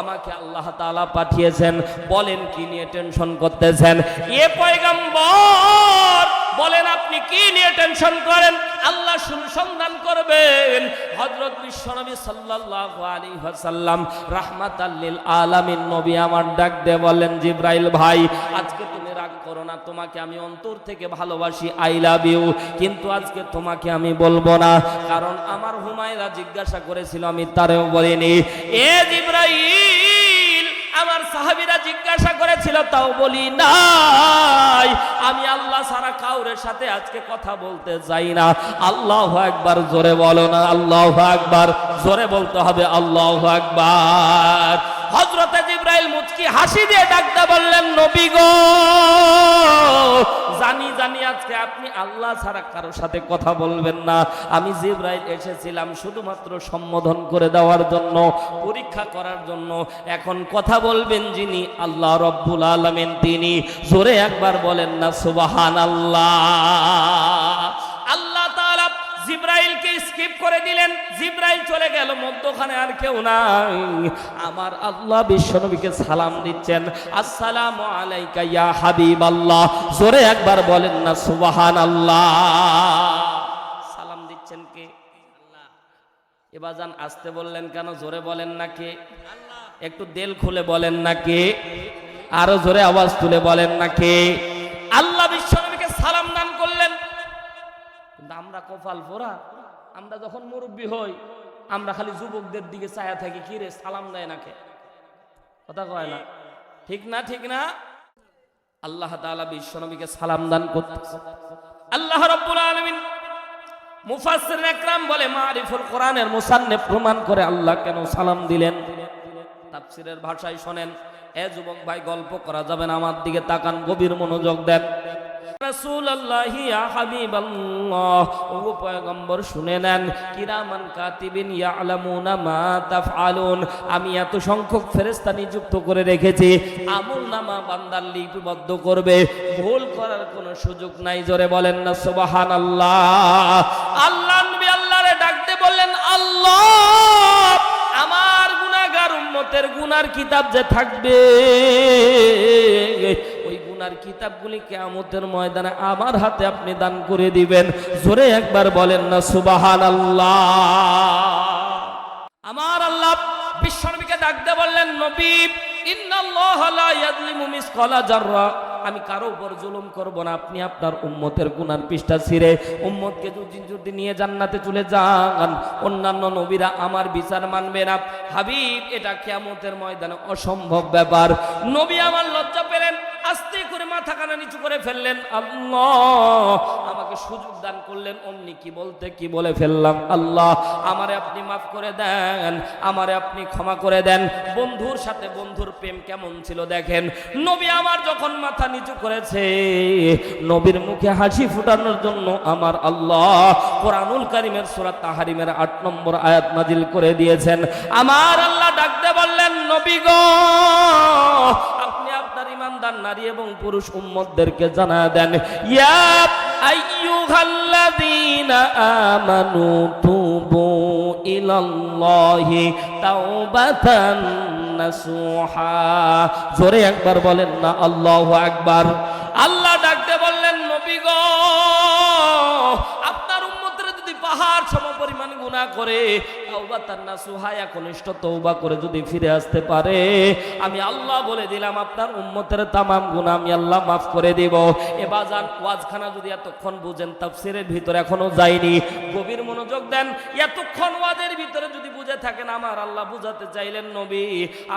আমাকে আল্লাহ তাআলা পাঠিয়েছেন, বলেন কি নিয়ে টেনশন করতেছেন। এ পয়গম্বর বলেন আপনি কি নিয়ে টেনশন করেন, আল্লাহ সন্ধান করবেন। হযরত বিশ্বনবী সাল্লাল্লাহু আলাইহি ওয়াসাল্লাম রাহমাতাল লিল আলামিন নবী আমার ডাক দিয়ে বলেন, জিবরাইল ভাই আজকে তুমি রাগ করো না, তোমাকে আমি অন্তর থেকে ভালোবাসি, আই লাভ ইউ, কিন্তু আজকে তোমাকে আমি বলবো না, কারণ আমার হুমায়রা জিজ্ঞাসা করেছিল, আমি তারেও বলিনি। এ জিবরাইল আমার সাহাবীরা জিজ্ঞাসা করেছিল, তাও বলি নাই। আমি আল্লাহ ছাড়া কাউরের সাথে আজকে কথা বলতে চাই না। আল্লাহু আকবার। জোরে বলো না আল্লাহু আকবার। জোরে বলতে হবে আল্লাহু আকবার। হযরতে জিবরাইল মুচকি হাসি দিয়ে ডাকতে বললেন, নবী গো জানি জানি আজকে আপনি আল্লাহ ছাড়া কারোর সাথে কথা বলবেন না। আমি জিবরাইল এসেছিলাম শুধুমাত্র সম্বোধন করে দেওয়ার জন্য, পরীক্ষা করার জন্য। এখন কথা বলবেন যিনি, আল্লাহ রব্বুল আলামিন তিনি। জোরে একবার বলেন না সুবহানাল্লাহ। আল্লাহ তাআলা জিবরাইলকে স্কিপ করে দিলেন। জিবরাইল চলে গেল, মধ্যখানে আর কেউ নাই। আমার আল্লাহ বিশ্বনবীকে সালাম দিচ্ছেন, আসসালামু আলাইকা ইয়া হাবিবাল্লাহ। জোরে একবার বলেন না সুবহানাল্লাহ। সালাম দিচ্ছেন কে? আল্লাহ। এবার যান আসতে বললেন কেন? জোরে বলেন না কে? আল্লাহ। একটু দিল খুলে বলেন না কে? আরো জোরে আওয়াজ তুলে বলেন না কে? আল্লাহ বিশ্বনবীকে সালাম দান করলেন। আমরা কপাল পোড়া, আমরা যখন মুরব্বী হই আমরা খালি যুবকদের দিকে চায়া থাকি, কি রে সালাম দেয় না কে? কথা কয় না, ঠিক না? ঠিক না? আল্লাহ তাআলা বিশ্বনবীকে সালাম দান করতেছে। আল্লাহ রাব্বুল আলামিন মুফাসসিরিন একরাম বলে, মারিফুল কোরআনের মুসান্নিফ প্রমাণ করে আল্লাহ কেন সালাম দিলেন। তাফসীরের ভাষায় শোনেন। এ যুবক ভাই, গল্প করা যাবে না, আমার দিকে তাকান, গভীর মনোযোগ দেন। রাসূলুল্লাহ ইয়া হাবিবাল্লাহ, ও পয়গম্বর শুনে নেন, কিরামান কাতিবিন ইয়ালামুনা মা তাফআলুন, আমি এত সংখ্যক ফেরেশতা নিযুক্ত করে রেখেছি, আমলনামা বান্দার লিপিবদ্ধ করবে, ভুল করার কোনো সুযোগ নাই। জোরে বলেন না সুবহানাল্লাহ। আল্লাহ নবী আল্লাহরে ডাকতে বললেন, আল্লাহ আমার গুনাহগার উম্মতের গুনার কিতাব যে থাকবে, ওই গুনার কিতাবগুলি কিয়ামতের ময়দানে আমার হাতে আপনি দান করে দিবেন। জোরে একবার বলেন না সুবহানাল্লাহ। আমার আল্লাহ বিশ্বনবীকে ডাক দিয়ে বললেন, নবী ইন্নাল্লাহা লা ইয়াযলিমু মিসকালা যাররা, আমি কারো উপর জুলুম করব না। আপনি আপনার উম্মতের গুনার পৃষ্ঠা ছিঁড়ে উম্মতকে যদি নিয়ে জান্নাতে চলে যান, অন্যান্য নবীরা আমার বিচার মানবে না। হাবিব, এটা কিয়ামতের ময়দানে অসম্ভব ব্যাপার। নবী আমার লজ্জা পেলেন, আস্তে করে মাথা কানা নিচু করে ফেললেন। আল্লাহ আমাকে সুযোগ দান করলেন, অমনি কি বলে ফেললাম। আল্লাহ আমারে আপনি মাফ করে দেন, আমারে আপনি ক্ষমা করে দেন। বন্ধুর সাথে বন্ধুর প্রেম কেমন ছিল দেখেন। নবী আমার যখন মাথা নিচু করেছে, নবীর মুখে হাসি ফুটানোর জন্য আমার আল্লাহ কোরআনুল কারীমের সূরা তাহরিমের 8 নম্বর আয়াত নাজিল করে দিয়েছেন। আমার আল্লাহ ডাকতে বললেন, নবী গো, আপনি আপনার ঈমানদার নারী এবং পুরুষ উম্মতদেরকে জানা দেন, ইয়া আইয়ুহাল্লাযীনা আমানু তুবু ইলাল্লাহি তাওবাতান নাসুহা। জোরে একবার বলেন না আল্লাহু আকবার। আল্লাহ ডাকতে বললেন, নবী গো, আপনার উম্মতরা যদি পাহাড় সমপরিমাণ গুনাহ করে তাওবাতান নাসুহা, একনিষ্ঠ তওবা করে যদি ফিরে আসতে পারে, আমি আল্লাহ বলে দিলাম আপনার উম্মতের তামাম গুনাহ আমি আল্লাহ মাফ করে দেব। এবাজান ওয়াজখানা যদি এতক্ষণ বুঝেন, তাফসীরের ভিতরে এখনো যায়নি, গভীর মনোযোগ দেন। এতক্ষণ ওয়াজের ভিতরে যদি বুঝে থাকেন, আমার আল্লাহ বুঝাতে চাইলেন, নবী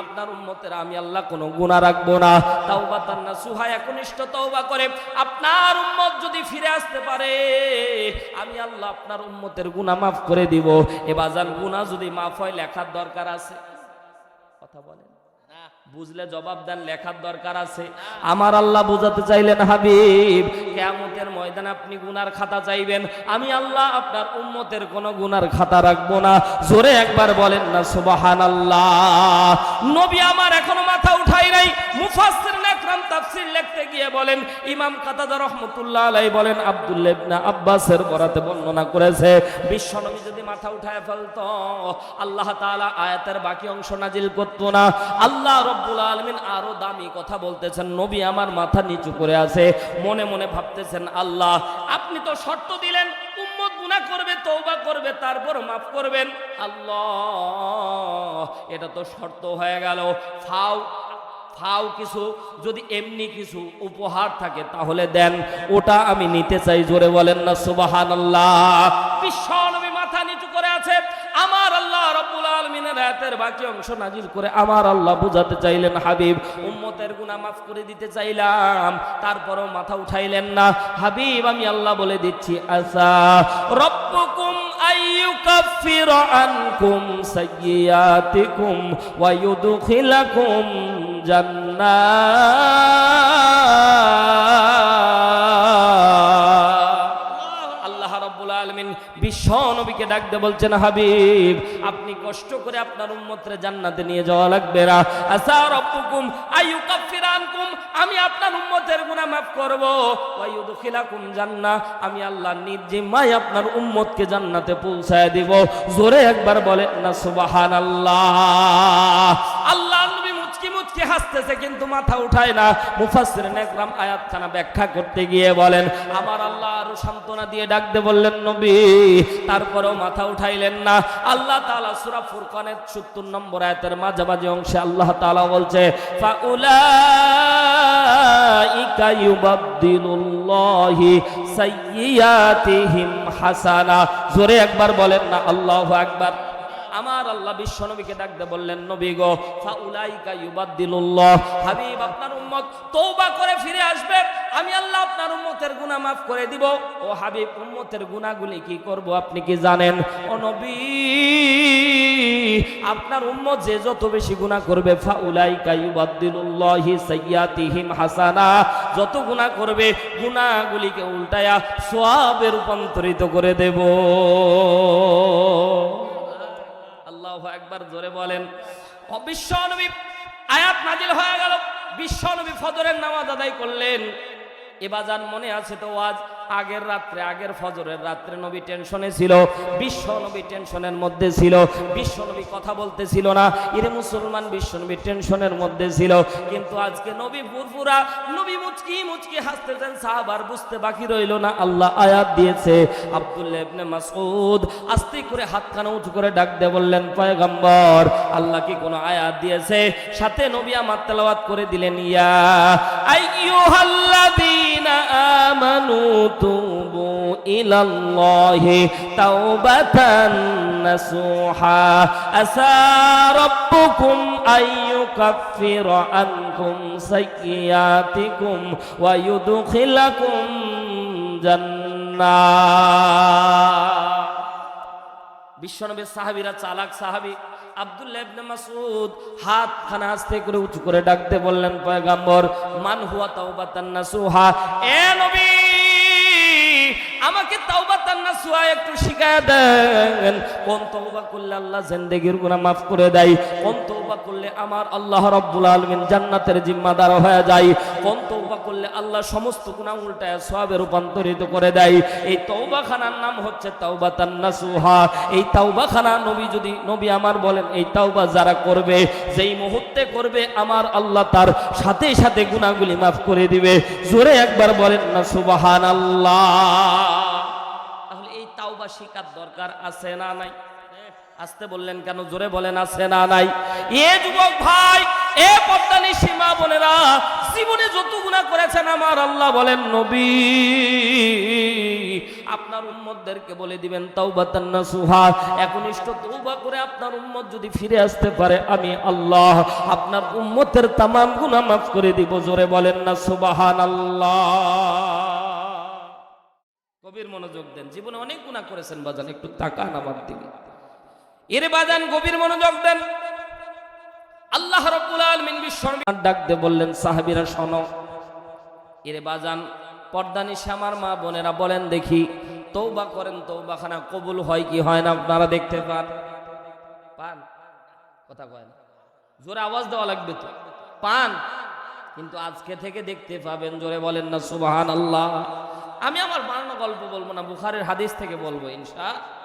আপনার উম্মতের আমি আল্লাহ কোনো গুনাহ রাখবো না। তাওবাতান নাসুহা, একনিষ্ঠ তওবা করে আপনার উম্মত যদি ফিরে আসতে পারে, আমি আল্লাহ আপনার উম্মতের গুনাহ মাফ করে দিব। এবাজান গুনাহ যদি মাফ হয়, লেখার দরকার আছে? কথা বলেন, বুঝলে জবাব দেন, লেখার দরকার আছে? আমার আল্লাহ বুঝাতে চাইলেন, হাবিব কিয়ামতের ময়দানে আপনি গুনার খাতা চাইবেন, আমি আল্লাহ আপনার উম্মতের কোনো গুনার খাতা রাখবো না। জোরে একবার বলেন না সুবহানাল্লাহ। নবী আমার এখনো মাথা উঠাই নাই। মুফাসসিরিন একরাম তাফসীর লিখতে গিয়ে বলেন, ইমাম কাতাদা রাহমাতুল্লাহ আলাইহি বলেন, আব্দুল্লাহ ইবনে আব্বাসের বরাতে বর্ণনা করেছে, বিশ্বনবী যদি মাথা উঠায় ফেলতো, আল্লাহ তাআলা আয়াতের বাকি অংশ নাজিল করতো না। আল্লাহ রব্বুল আলামিন আরো দামি কথা বলতেছেন। নবী আমার মাথা নিচু করে আছে, মনে মনে ভাবতেছেন, আল্লাহ আপনি তো শর্ত দিলেন উম্মত গুনাহ করবে, তওবা করবে, তারপর মাফ করবেন। আল্লাহ এটা তো শর্ত হয়ে গেল। ফাও কিছু যদি এমনি কিছু উপহার থাকে তাহলে দেন, ওটা আমি নিতে চাই। জোরে বলেন না সুবহানাল্লাহ। বিশ্বনবী মাথা নিচু করে আছে। আমার আল্লাহ রাব্বুল আলামিনের আয়াতের বাকি অংশ নাজিল করে আমার আল্লাহ বুঝাতে চাইলেন, হাবিব উম্মতের গুনাহ মাফ করে দিতে চাইলাম, তারপরও মাথা উঠাইলেন না। হাবিব আমি আল্লাহ বলে দিচ্ছি, আসা রব্বুকুম আইয়ুকাফিরা আনকুম সাইয়্যাতিকুম ওয়া ইউদখিলাকুম জান্নাত। আল্লাহ রাব্বুল আলামিন বিশ্ব নবীকে ডাক দিয়ে বলছেন, হাবিব আপনি কষ্ট করে আপনার উম্মতরে জান্নাতে নিয়ে যাওয়া লাগবে না। আসা রাব্বুকুম আইয়ুকাফিরা আনকুম, আমি আপনার উম্মতের গুনাহ মাফ করব। ওয়া ইউদখিলাকুম জান্নাহ, আমি আল্লাহ নিজ জিম্মায় আপনার উম্মতকে জান্নাতে পৌঁছায় দিব। জোরে একবার বলেন না সুবহানাল্লাহ। আল্লাহ নবী মুচকি হাসতেছে কিন্তু মাথা উঠায় না। মুফাসসিরিন একরাম আয়াতখানা ব্যাখ্যা করতে গিয়ে বলেন, আমার আল্লাহ আরো সান্ত্বনা দিয়ে ডাক দিয়ে বললেন, নবী তারপরেও মাথা উঠাইলেন না। আল্লাহ তাআলা সূরা ফুরকানের ৭০ নম্বর আয়াতের মাঝামাঝি অংশে আল্লাহ তাআলা বলছে, ফাউলাইকা ইউবাদদিলুল্লাহি সাইয়্যাতিহিম হাসানা। জোরে একবার বলেন না আল্লাহু আকবার। আমার আল্লাহ বিশ্বনবীকে ডাক দিয়ে বললেন, নবী গো, ফাউলাইকা ইউবাদদিলুল্লাহ, হাবিব আপনার উম্মত তওবা করে ফিরে আসবে, আমি আল্লাহ আপনার উম্মতের গুনাহ মাফ করে দিব। ও হাবিব উম্মতের গুনাহগুলি কি করব আপনি কি জানেন? ও নবী আপনার উম্মত যে যত বেশি গুনাহ করবে, ফাউলাইকা ইউবাদদিলুল্লাহি সাইয়্যাতিহিম হাসানা, যত গুনাহ করবে গুনাহগুলিকে উল্টায়া সওয়াবে রূপান্তরিত করে দেব। আল্লাহু আকবার। জোরে বলেন। বিশ্বনবী আয়াত নাজিল হয়ে গেল, বিশ্বনবী ফজরের নামাজ আদায় করলেন। এবাজান মনে আছে তো ওয়াজ, আগের রাত্রে, আগের ফজরের রাত্রে নবী টেনশনে ছিল, বিশ্ব নবী টেনশনের মধ্যে ছিল, বিশ্ব নবী কথা বলতেছিল না, এরে মুসলমান বিশ্ব নবী টেনশনের মধ্যে ছিল। কিন্তু আজকে নবী ফুরফুরা, নবী মুচকি মুচকি হাসতেছেন, সাহাবার বুঝতে বাকি রইল না আল্লাহ আয়াত দিয়েছে। আব্দুল্লাহ ইবনে মাসউদ আস্তে করে হাতখানা উঁচু করে ডাক দিয়ে বললেন, পয়গম্বর আল্লাহ কি কোনো আয়াত দিয়েছে? সাথে নবী আমার তেলাওয়াত করে দিলেন, ইয়া আইয়ুহাল্লাযীনা আমানু তুবু ইলাল্লাহি তাওবাতান নাসুহা আসা রাব্বুকুম আইয়ুকাফিরা আনকুম সাইয়্যাতিকুম ওয়া ইউদখিলাকুম জান্নাত। বিশ্বনবীর সাহাবীরা চালাক সাহাবী। আব্দুল্লাহ ইবনে মাসউদ হাতখানা আস্তে করে উঁচু করে ডাকতে বললেন, পয়গম্বর মান হুয়া তাওবাতান নাসুহা, এ নবী আমাকে তাওবাতান নাসুহা একটু শিখায় দেন। কোন তওবা করলে আল্লাহ জিন্দেগির গুনাহ মাফ করে দেয়? কোন তওবা করলে আমার আল্লাহ রাব্বুল আলামিন জান্নাতের জিম্মাদার হয়ে যায়? কোন তওবা করলে আল্লাহ সমস্ত গুনাহ উল্টায় সওয়াবে রূপান্তরিত করে দেয়? এই তওবাখানার নাম হচ্ছে তাওবাতান নাসুহা। এই তাওবাখানা নবী আমার বলেন, এই তাওবা যারা করবে, যেই মুহূর্তে করবে, আমার আল্লাহ তার সাথে সাথে গুনাহগুলি মাফ করে দিবে। জোরে একবার বলেন না সুবহানাল্লাহ। তাহলে এই তাওবা শিকার দরকার আছে না নাই? আসতে বললেন কেন? জোরে বলেন আছে না নাই? এ যুবক ভাই, এ পর্দানিশী মা বোনেরা, জীবনে যত গুনাহ করেছেন আমার আল্লাহ বলেন, নবী আপনার উম্মতদেরকে বলে দিবেন তাওবাতান নাসুহা, একনিষ্ঠ তওবা করে আপনার উম্মত যদি ফিরে আসতে পারে, আমি আল্লাহ আপনার উম্মতের তামাম গুনাহ মাফ করে দিব। জোরে বলেন না সুবহানাল্লাহ। গভীর মনোযোগ দেন। জীবনে অনেক গুনাহ করেছেন বাজান, একটু তাকান আমার দিকে। এরে বাজান গভীর মনোযোগ দেন। আল্লাহ রাব্বুল আলামিন বিশ্বনবী ডাক দিয়ে বললেন, সাহাবীরা শোনো। এরে বাজান পর্দানিশী আমার মা বোনেরা বলেন দেখি, তওবা করেন, তওবাখানা কবুল হয় কি হয় না আপনারা দেখতে পান? কথা কয় না, জোরে আওয়াজ দেওয়া লাগবে তো। পান? কিন্তু আজকে থেকে দেখতে পাবেন। জোরে বলেন না সুবহানাল্লাহ। আমি আমার বানানো গল্প বলবো না, বুখারীর হাদিস থেকে বলবো ইনশাআল্লাহ।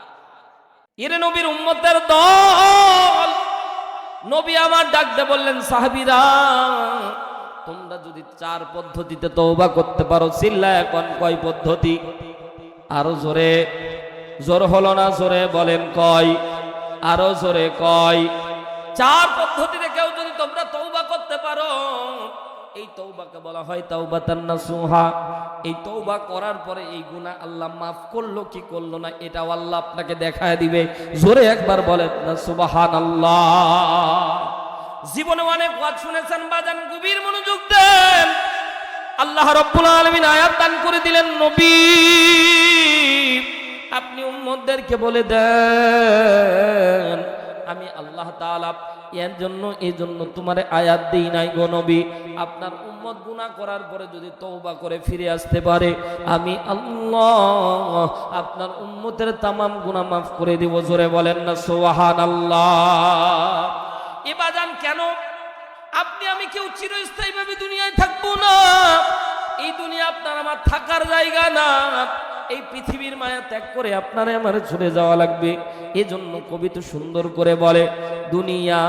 এরে নবীর উম্মতের দল, নবী আমার ডাক দিয়ে বললেন, সাহাবীরা তোমরা যদি 4 পদ্ধতিতে তওবা করতে পারো, চিল্লায় এখন কয় পদ্ধতি? আরো জোরে, জোর হলো না, জোরে বলেন কয়, আরো জোরে কয়। 4 পদ্ধতিতে কেউ যদি তোমরা তওবা করতে পারো, এই তওবাকে বলা হয় তাওবাতান নাসুহা। এই তওবা করার পরে এই গুনাহ আল্লাহ মাফ করলো কি করলো না, এটাও আল্লাহ আপনাকে দেখায় দিবে। জোরে একবার বলেন না সুবহানাল্লাহ। জীবনে অনেক ওয়াজ শুনেছেন বাজান, গভীর মনোযোগ দেন। আল্লাহ রাব্বুল আলামিন আয়াত দান করে দিলেন, নবী আপনি উম্মতদেরকে বলে দেন, আমি আল্লাহ তাআলা এর জন্য এই জন্য তোমারে আয়াত দেই নাই গো নবী, আপনার উম্মত গুনাহ করার পরে যদি তওবা করে ফিরে আসতে পারে, আমি আল্লাহ আপনার উম্মতের তামাম গুনাহ মাফ করে দিব। জোরে বলেন না সুবহানাল্লাহ। এ বাজান কেন আপনি আমি কেউ চিরস্থায়ীভাবে দুনিয়ায় থাকবো না? এই দুনিয়া আপনার আমার থাকার জায়গা না। এই পৃথিবীর মায়া ত্যাগ করে আপনারে আমারে ছুটে যাওয়া লাগবে। এজন্য কবি তো সুন্দর করে বলে, দুনিয়া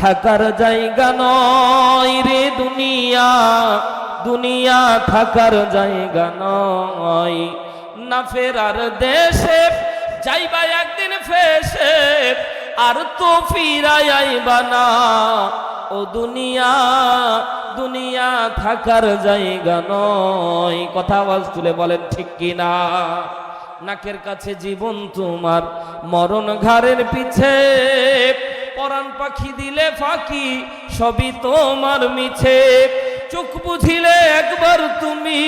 থাকার জায়গা নয় রে দুনিয়া, দুনিয়া থাকার জায়গা নয়, না ফেরার দেশে যাইবা একদিন ফেসে, আর তো ফিরাই আইবা না। ও দুনিয়া, দুনিয়া থাকার জায়গা নয়। কথা আওয়াজ তুলে বলেন ঠিক কিনা? নাকের কাছে জীবন তোমার, মরণ ঘাড়ের পিছে, পরাণ পাখি দিলে ফাঁকি, সবই তোমার মিছে। চোখ বুঝিলে একবার তুমি,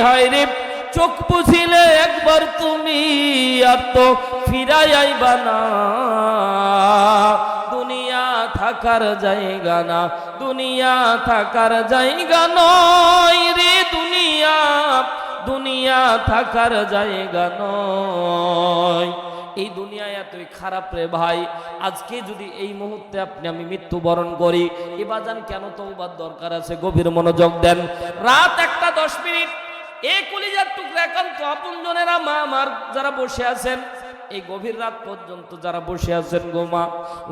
হায় রে চোখ বুঝিলে একবার তুমি, আর তো ফিরাই আইবা না। দুনিয়া থাকার জায়গা না, দুনিয়া থাকার জায়গা নয় রে দুনিয়া, দুনিয়া থাকার জায়গা নয়। এই দুনিয়া এতই খারাপ রে ভাই। আজকে যদি এই মুহূর্তে আপনি আমি মৃত্যুবরণ করি, এ বাজান কেন তওবার দরকার আছে? গভীর মনোযোগ দেন। রাত 1টা 10 মিনিট এই কলিজার টুকরা একান্ত আপনজনেরা মা আমার যারা বসে আছেন এই গভীর রাত পর্যন্ত যারা বসে আছেন গো মা,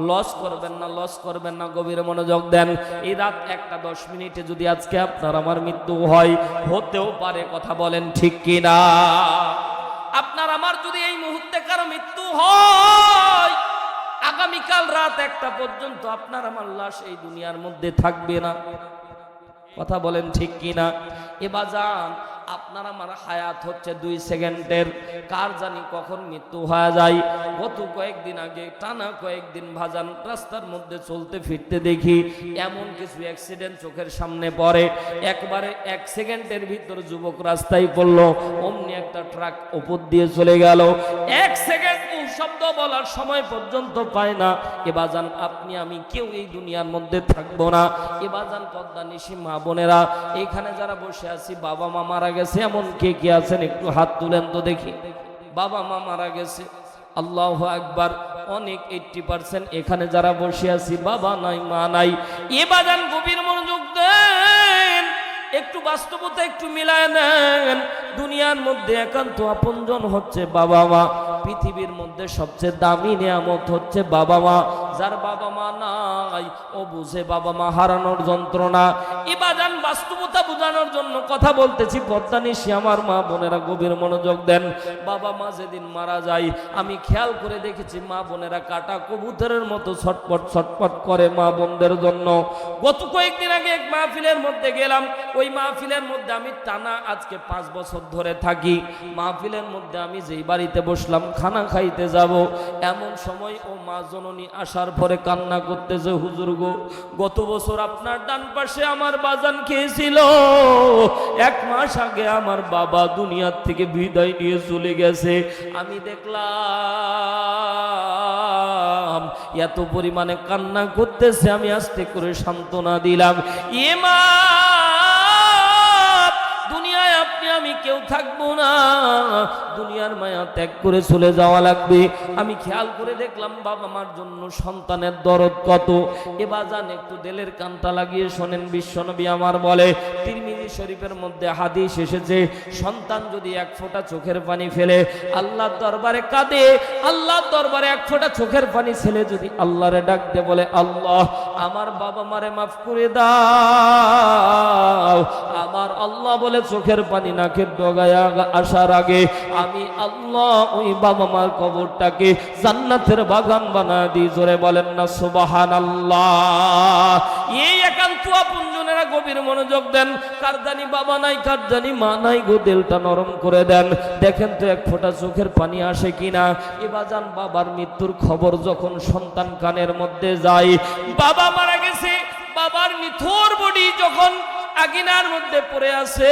লস করবেন না, লস করবেন না, গভীর মনোযোগ দেন। এই রাত 1:10 যদি আজকে আপনার আমার মৃত্যু হয়, হতেও পারে, কথা বলেন ঠিক কিনা? আপনার আমার যদি এই মুহূর্তে কারো মৃত্যু হয়, আগামীকাল রাত 1টা পর্যন্ত আপনার আমার লাশ এই দুনিয়ার মধ্যে থাকবে না, কথা বলেন ঠিক কিনা? এবার যান, আপনার আমার হায়াত হচ্ছে 2 সেকেন্ডের, কার জানি কখন মৃত্যু হয়ে যায়। গত কয়েকদিন আগে টানা কয়েকদিন ভাজান রাস্তার মধ্যে চলতে ফিরতে দেখি এমন কিছু অ্যাক্সিডেন্ট চোখের সামনে পড়ে, একবারে 1 সেকেন্ডের ভিতর যুবক রাস্তায় পড়লো, অমনি একটা ট্রাক উপর দিয়ে চলে গেল, 1 সেকেন্ড শব্দ বলার সময় পর্যন্ত পায় না। এবার যান, আপনি আমি কেউ এই দুনিয়ার মধ্যে থাকবো না। এবার যান, পদ্মা নিশি মা বোনেরা, এখানে যারা বসে আছি বাবা মা মারা গেছে এমন কে কে আছেন একটু হাত তুলেন তো দেখি। বাবা মা মারা গেছে, আল্লাহু আকবার। অনেক 80% এখানে যারা বসে আছি বাবা নাই মা নাই। এবার যান, গভীর মনোযোগ দেন, একটু বাস্তবতা একটু মিলায় নেন। দুনিয়ার মধ্যে একান্ত আপনজন হচ্ছে বাবা মা। পৃথিবীর মধ্যে সবচেয়ে দামি নিয়ামত হচ্ছে বাবা মা। যার বাবা মা নাই ও বুঝে বাবা মা হারানোর যন্ত্রণা। এবার যান, বাস্তবতা বোঝানোর জন্য কথা বলতেছি, পদ্মা নিশি আমার মা বোনেরা গভীর মনোযোগ দেন। বাবা মা যেদিন মারা যায় আমি খেয়াল করে দেখেছি মা বোনেরা কাটা কবুতরের মতো ছটপট ছটপট করে মা বোনদের জন্য। গত কয়েকদিন আগে এক মাহফিলের মধ্যে গেলাম, ওই মাহফিলের মধ্যে আমি টানা আজকে 5 বছর ধরে থাকি। মাহফিলের মধ্যে আমি যেই বাড়িতে বসলাম খানা খাইতে যাব, এমন সময় ও মা জননী আসার পরে কান্না করতেছে, হুজুর গো, গত বছর আপনার ডান পাশে আমার বাজান খেয়েছিল, 1 মাস আগে আমার বাবা দুনিয়ার থেকে বিদায় নিয়ে চলে গেছে। আমি দেখলাম এত পরিমাণে কান্না করতেছে, আমি আস্তে করে সান্ত্বনা দিলাম, এ মা দুনিয়ায় আপনি আমি কেউ থাকবো না, দুনিয়ার মায়া ত্যাগ করে চলে যাওয়া লাগবে। আমি খেয়াল করে দেখলাম বাবা মার জন্য সন্তানের দরদ কত। এবার যান, একটু দিলের কানটা লাগিয়ে শোনেন, বিশ্বনবী আমার বলে, তিরমিজি শরীফের মধ্যে হাদিস এসেছে, সন্তান যদি 1 ফোঁটা চোখের পানি ফেলে আল্লাহর দরবারে কাঁদে, আল্লাহর দরবারে 1 ফোঁটা চোখের পানি ছেলে যদি আল্লাহরে ডাক দে, বলে আল্লাহ আমার বাবা মারে মাফ করে দাও, আমার আল্লাহ বলে চোখের পানি নাকের ডগায় আসার আগে আমি আল্লাহ ওই বাবা মার কবরটাকে জান্নাতের বাগান বানায় দিই। জোরে বলেন না সুবহানাল্লাহ। এই একান্ত আপনজনেরা গভীর মনোযোগ দেন। কার জানি বাবা নাই, কার জানি মা নাই গো, দিলটা নরম করে দেন, দেখেন তো 1 ফোঁটা চোখের পানি আসে কিনা। এবার যান, বাবার মৃত্যুর খবর যখন সন্তান কানের মধ্যে যায়, বাবা মারা গেছে, বাবার নিথর বডি যখন আগুনের মধ্যে পড়ে আছে,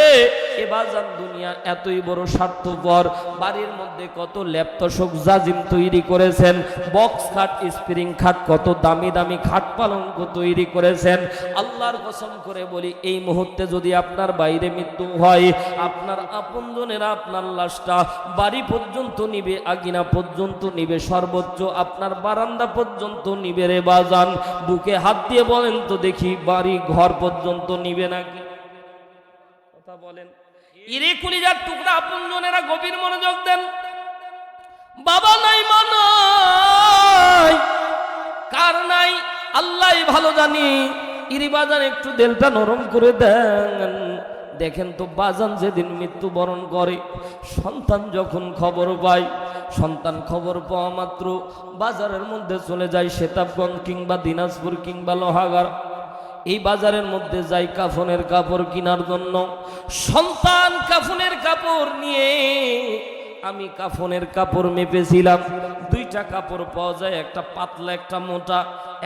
এবার যান, দুনিয়া এতই বড় স্বার্থপর, বাড়ির মধ্যে কত ল্যাপটপ জাজিম তৈরি করেছেন, বক্স খাট স্প্রিং খাট, কত দামি দামি খাট পালঙ্ক তৈরি করেছেন। আল্লাহর কসম করে বলি, এই মুহূর্তে যদি আপনার বাইরে মৃত্যু হয়, আপনার আপনজনেরা আপনার লাশটা বাড়ি পর্যন্ত নিবে, আঙিনা পর্যন্ত নিবে, সর্বোচ্চ আপনার বারান্দা পর্যন্ত নিবে রে বাজান। বুকে হাত দিয়ে বলেন তো দেখি, বাড়ি ঘর পর্যন্ত নিবে নাকি? কথা বলেন। ইরে কলিজার টুকরা আপনজনেরা গভীর মনোযোগ দেন। বাবা নাই মা নাই, কার নাই আল্লাহই ভালো জানি। ইরি বাজান, একটু দিলটা নরম করে দেন। দেখেন তো বাজান যেদিন মৃত্যুবরণ করে, সন্তান যখন খবর পায়, সন্তান খবর পাওয়া মাত্র বাজারের মধ্যে চলে যায়, সেতাবগঞ্জ কিংবা দিনাজপুর কিংবা লোহাগাড়া, এই বাজারের মধ্যে যাই কাফনের কাপড় কেনার জন্য। সন্তান কাফনের কাপড় নিয়ে, আমি কাফনের কাপড় মেপেছিলাম, 2টা কাপড় পাওয়া যায়, একটা পাতলা একটা মোটা,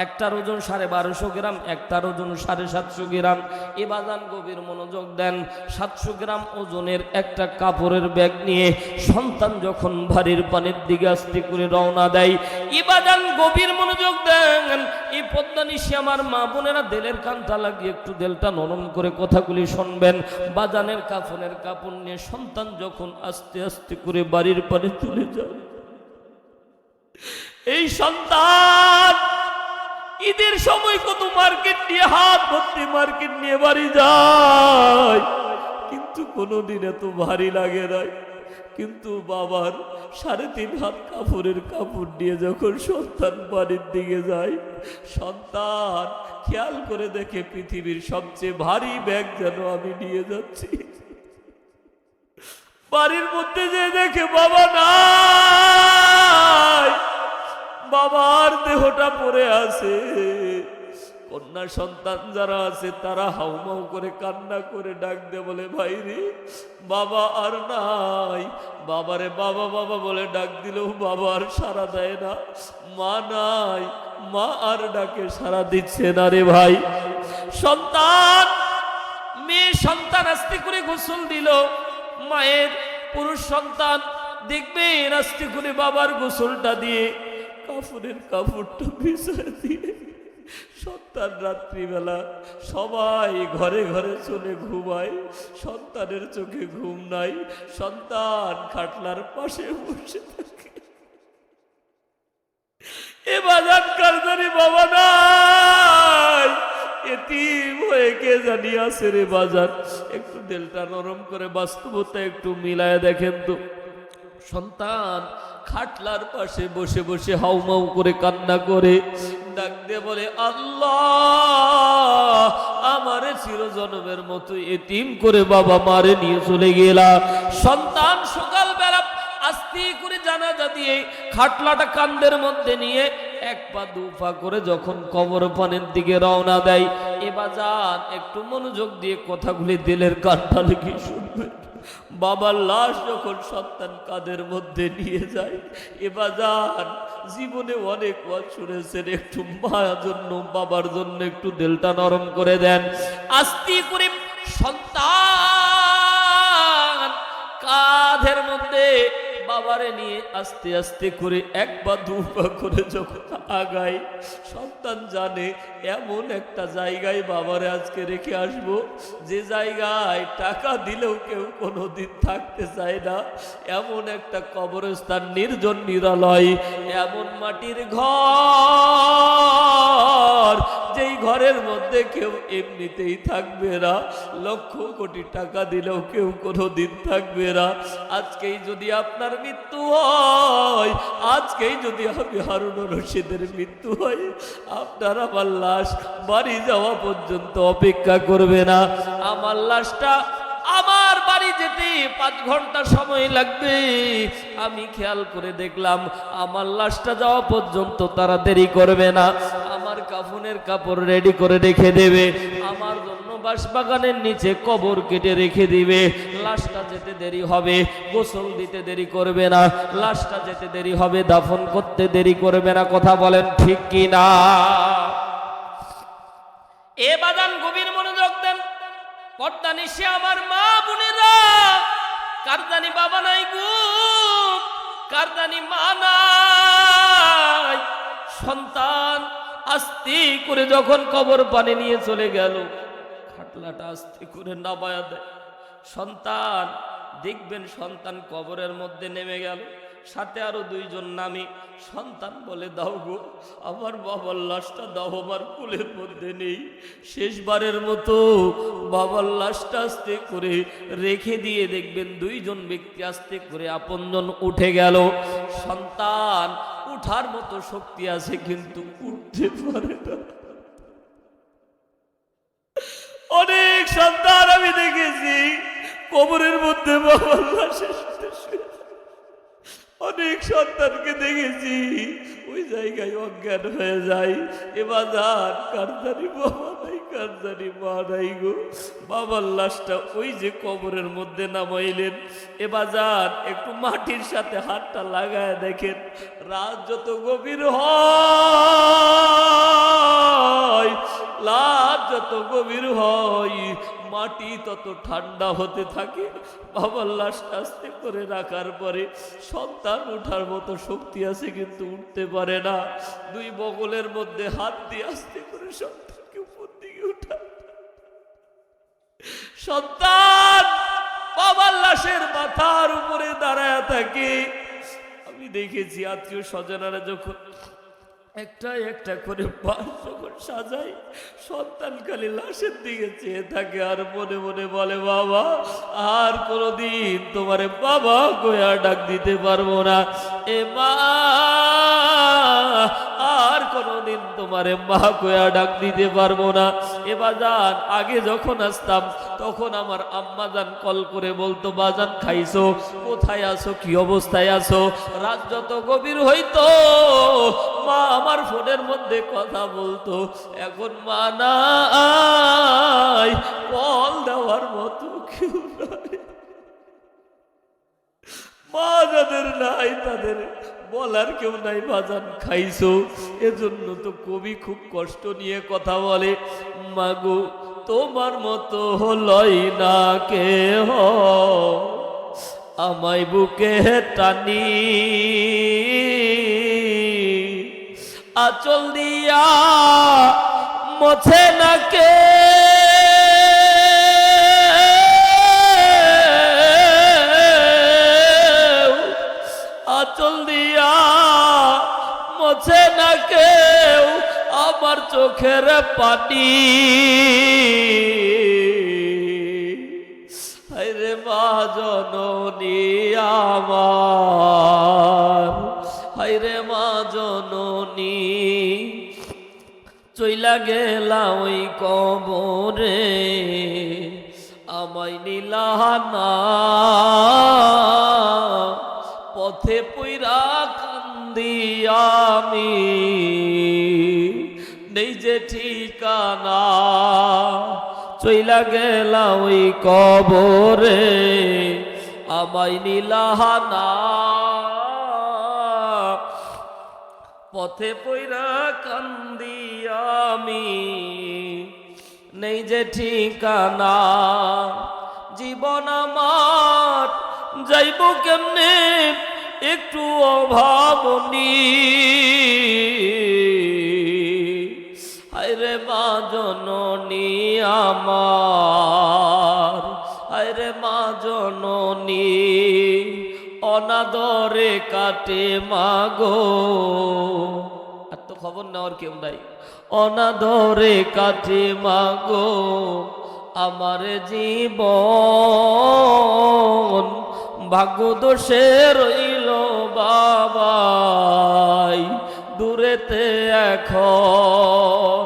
একটার ওজন 1250 গ্রাম, একটার ওজন 750 গ্রাম। এ বাজান গভীর মনোযোগ দেন, 700 গ্রাম ওজনের একটা কাপড়ের ব্যাগ নিয়ে সন্তান যখন বাড়ির পানির দিকে আস্তে করে রওনা দেয়, এ বাজান গভীর মনোযোগ দেন। এই পদ্মা নিশি আমার মা বোনেরা দিলের কানটা লাগিয়ে একটু দিলটা নরম করে কথাগুলি শুনবেন। বাজানের কাফনের কাপড় নিয়ে সন্তান যখন আস্তে আস্তে করে বাড়ির পানে চলে যায়, এই সন্তান ঈদের সময় কত মার্কেট নিয়ে, হাত ভর্তি মার্কেট নিয়ে বাড়ি যায়, কিন্তু কিন্তু কোনোদিন এত ভারী লাগে নাই। কিন্তু বাবার 3.5 হাত কাপড়ের কাপড় নিয়ে যখন সন্তান বাড়ির দিকে যায়, সন্তান খেয়াল করে দেখে পৃথিবীর সবচেয়ে ভারী ব্যাগ যেন আমি নিয়ে যাচ্ছি। বাড়ির মধ্যে যে দেখে বাবা নাই, বাবার দেহটা পড়ে আছে। কন্যা সন্তান যারা আছে তারা হাউমাউ করে কান্না করে ডাক দিয়ে বলে, ভাই রে বাবা আর নাই। বাবারে বাবা বাবা বলে ডাক দিলেও বাবা আর সাড়া দেয় না। মা নাই, মা আর ডাকে সাড়া দিচ্ছে না রে ভাই। সন্তান, মেয়ে সন্তান আস্তে করে গোসল দিল। মায়ের পুরুষ সন্তান দেখবেন আস্তে করে বাবার গোসলটা দিয়ে কাপড়ের কাপড়টা ভিজিয়ে দিয়ে সন্তান রাত্রিবেলা সবাই ঘরে ঘরে চলে ঘুমায়। সন্তানের চোখে ঘুম নাই, সন্তান খাটলার পাশে বসে থাকে। এ বাজার কার জানি বাবা নাই, এতিম হয়ে কে জানি আছে রে বাজার। একটু দিলটা নরম করে বাস্তবতা একটু মিলায় দেখেন তো। সন্তান খাটলার পাশে বসে বসে হাউমাউ করে কান্না করে ডাক দিয়ে বলে, আল্লাহ আমারে চিরজন্মের মতো এতিম করে বাবা মারে নিয়ে চলে গেলা। সন্তান সকালবেলা আস্তে করে জানাজা দিয়ে খাটলাটা কান্দের মধ্যে নিয়ে 1 পা 2 পা করে যখন কবর পানের দিকে রওনা দেয়, এবাজান একটু মনোযোগ দিয়ে কথাগুলি দিলের কানটা লিখে শুনবেন। বাবার লাশ যখন সন্তান কাঁধের মধ্যে নিয়ে যায়, এবাজান জীবনে অনেক ওয়াজ শুনেছেন, একটু মায়ের জন্য বাবার জন্য একটু দিলটা নরম করে দেন। আস্তে করে সন্তান কাঁধের মধ্যে বাবারে নিয়ে আস্তে আস্তে করে 1 পা 2 পা করে যখন আগায়, সন্তান জানে এমন একটা জায়গায় বাবারে আজকে রেখে আসব, যে জায়গায় টাকা দিলেও কেউ কোনোদিন থাকতে চায় না। এমন একটা কবরস্থান, নির্জন নিরালয়, এমন মাটির ঘর, যেই ঘরের মধ্যে কেউ এমনিতেই থাকবে না, লক্ষ কোটি টাকা দিলেও কেউ কোনোদিন থাকবে না। আজকেই যদি আপনার মৃত্যু হয়, আজকেই যদি আমি হারুনুর রশিদের মৃত্যু হয়, আপনার আমার লাশ বাড়ি যাওয়া পর্যন্ত অপেক্ষা করবে না। আমার লাশটা আমার বাড়ি যেতে 5 ঘন্টা সময় লাগবে। আমি খেয়াল করে দেখলাম আমার লাশটা যাওয়া পর্যন্ত তারা দেরি করবে না। আমার কাফনের কাপড় রেডি করে রেখে দেবে, আমার জন্য বাঁশবাগানের নিচে কবর কেটে রেখে দিবে। লাশটা যেতে দেরি হবে, গোসল দিতে দেরি করবে না, লাশটা যেতে দেরি হবে, দাফন করতে দেরি করবে না। কথা বলেন ঠিক কি না? এ বাদান গভীর মনোযোগ দেন। পর্দা নিশে আমার মা বোনেরা, কারদানি বাবা নাই গো, কারদানি মা নাই। সন্তান আস্তে করে যখন কবর পানে নিয়ে চলে গেল, খাটলাটা আস্তে করে নামায়া দেয়। সন্তান দেখবেন সন্তান কবরের মধ্যে নেমে গেল, সাথে আরো 2 জন নামি। সন্তান বলে, দাও গো আমার বাবার লাশটা দাও, আমার কোলের মধ্যে নেই। শেষবারের মতো বাবার লাশটা আস্তে করে রেখে দিয়ে দেখবেন 2 জন ব্যক্তি আস্তে করে আপনজন উঠে গেল। সন্তান উঠার মতো শক্তি আছে কিন্তু উঠতে পারে না। অনেক সন্তান আমি দেখেছি কবরের মধ্যে বাবার লাশের সাথে শুয়ে। অনেক সন্তানকে দেখেছি ওই জায়গায় অজ্ঞান হয়ে যায়। এবার কারদানি বাবা নাই, কারদানি মা নাই গো। বাবার লাশটা ওই যে কবরের মধ্যে নামাইলেন। এবার একটু মাটির সাথে হাতটা লাগায় দেখেন, রাত যত গভীর হয়, রাত যত গভীর হয়, মাটি তত ঠান্ডা হতে থাকে। বাবার লাশটা আস্তে করে রাখার পরে সন্তান উঠার মতো শক্তি আছে কিন্তু উঠতে পারে না। 2 বগলের মধ্যে হাত দিয়ে আস্তে করে সন্তানকে উপর দিকে উঠা। সন্তান বাবার লাশের মাথার উপরে দাঁড়ায় থাকে। আমি দেখেছি আত্মীয় স্বজনেরা যখন একটা একটা করে বাস যখন সাজাই, সন্তান খালি লাশের দিকে চেয়ে থাকে আর মনে মনে বলে, বাবা আর কোনোদিন তোমারে বাবা কইয়া ডাক দিতে পারবো না, এ মা আর কোনোদিন তোমারে মা কইয়া ডাক দিতে পারবো না। এ বাজান, আগে যখন আসতাম তখন আমার আম্মা জান কল করে বলতো, বাজান খাইছো, কোথায় আছো, কি অবস্থায় আছো। রাত যত গভীর হইতো মা আমার ফোনের মধ্যে কথা বলতো। এখন মা নাই, কল দেওয়ার মতো কেউ নাই। মা যাদের নাই তাদের বলার কেউ নাই, বাজান খাইছো। এজন্য তো কবি খুব কষ্ট নিয়ে কথা বলে, মাগো তোমার মতো হলই না কেহ, আমায় বুকে টানি আঁচল দিয়া মোছে না কে, আঁচল দিয়া মোছে না কেউ আমার চোখের পানি। হায়রে মা জননী আমার, হায়রে মা জননী, চইলা গেলা ওই কবরে আমায় নিলাহানা, পথে পইরা কান্দি আমি, নেই যে ঠিকানা। চইলা গেলা ওই কবরে আমায় নিলাহানা, পথে পইরা কান্দি আমি, নেই যে ঠিকানা। জীবন আমার যাইব কেমনে একটু অভাবনী, হায়রে মা জননী আমার, হায়রে মা জননী, অনাদরে কাটে মাগো। আর তো খবর নেওয়ার কেউ নাই। অনাদরে কাটে মাগো আমার জীবন, ভাগ্য দোষে রইল বাবাই দূরেতে এখন।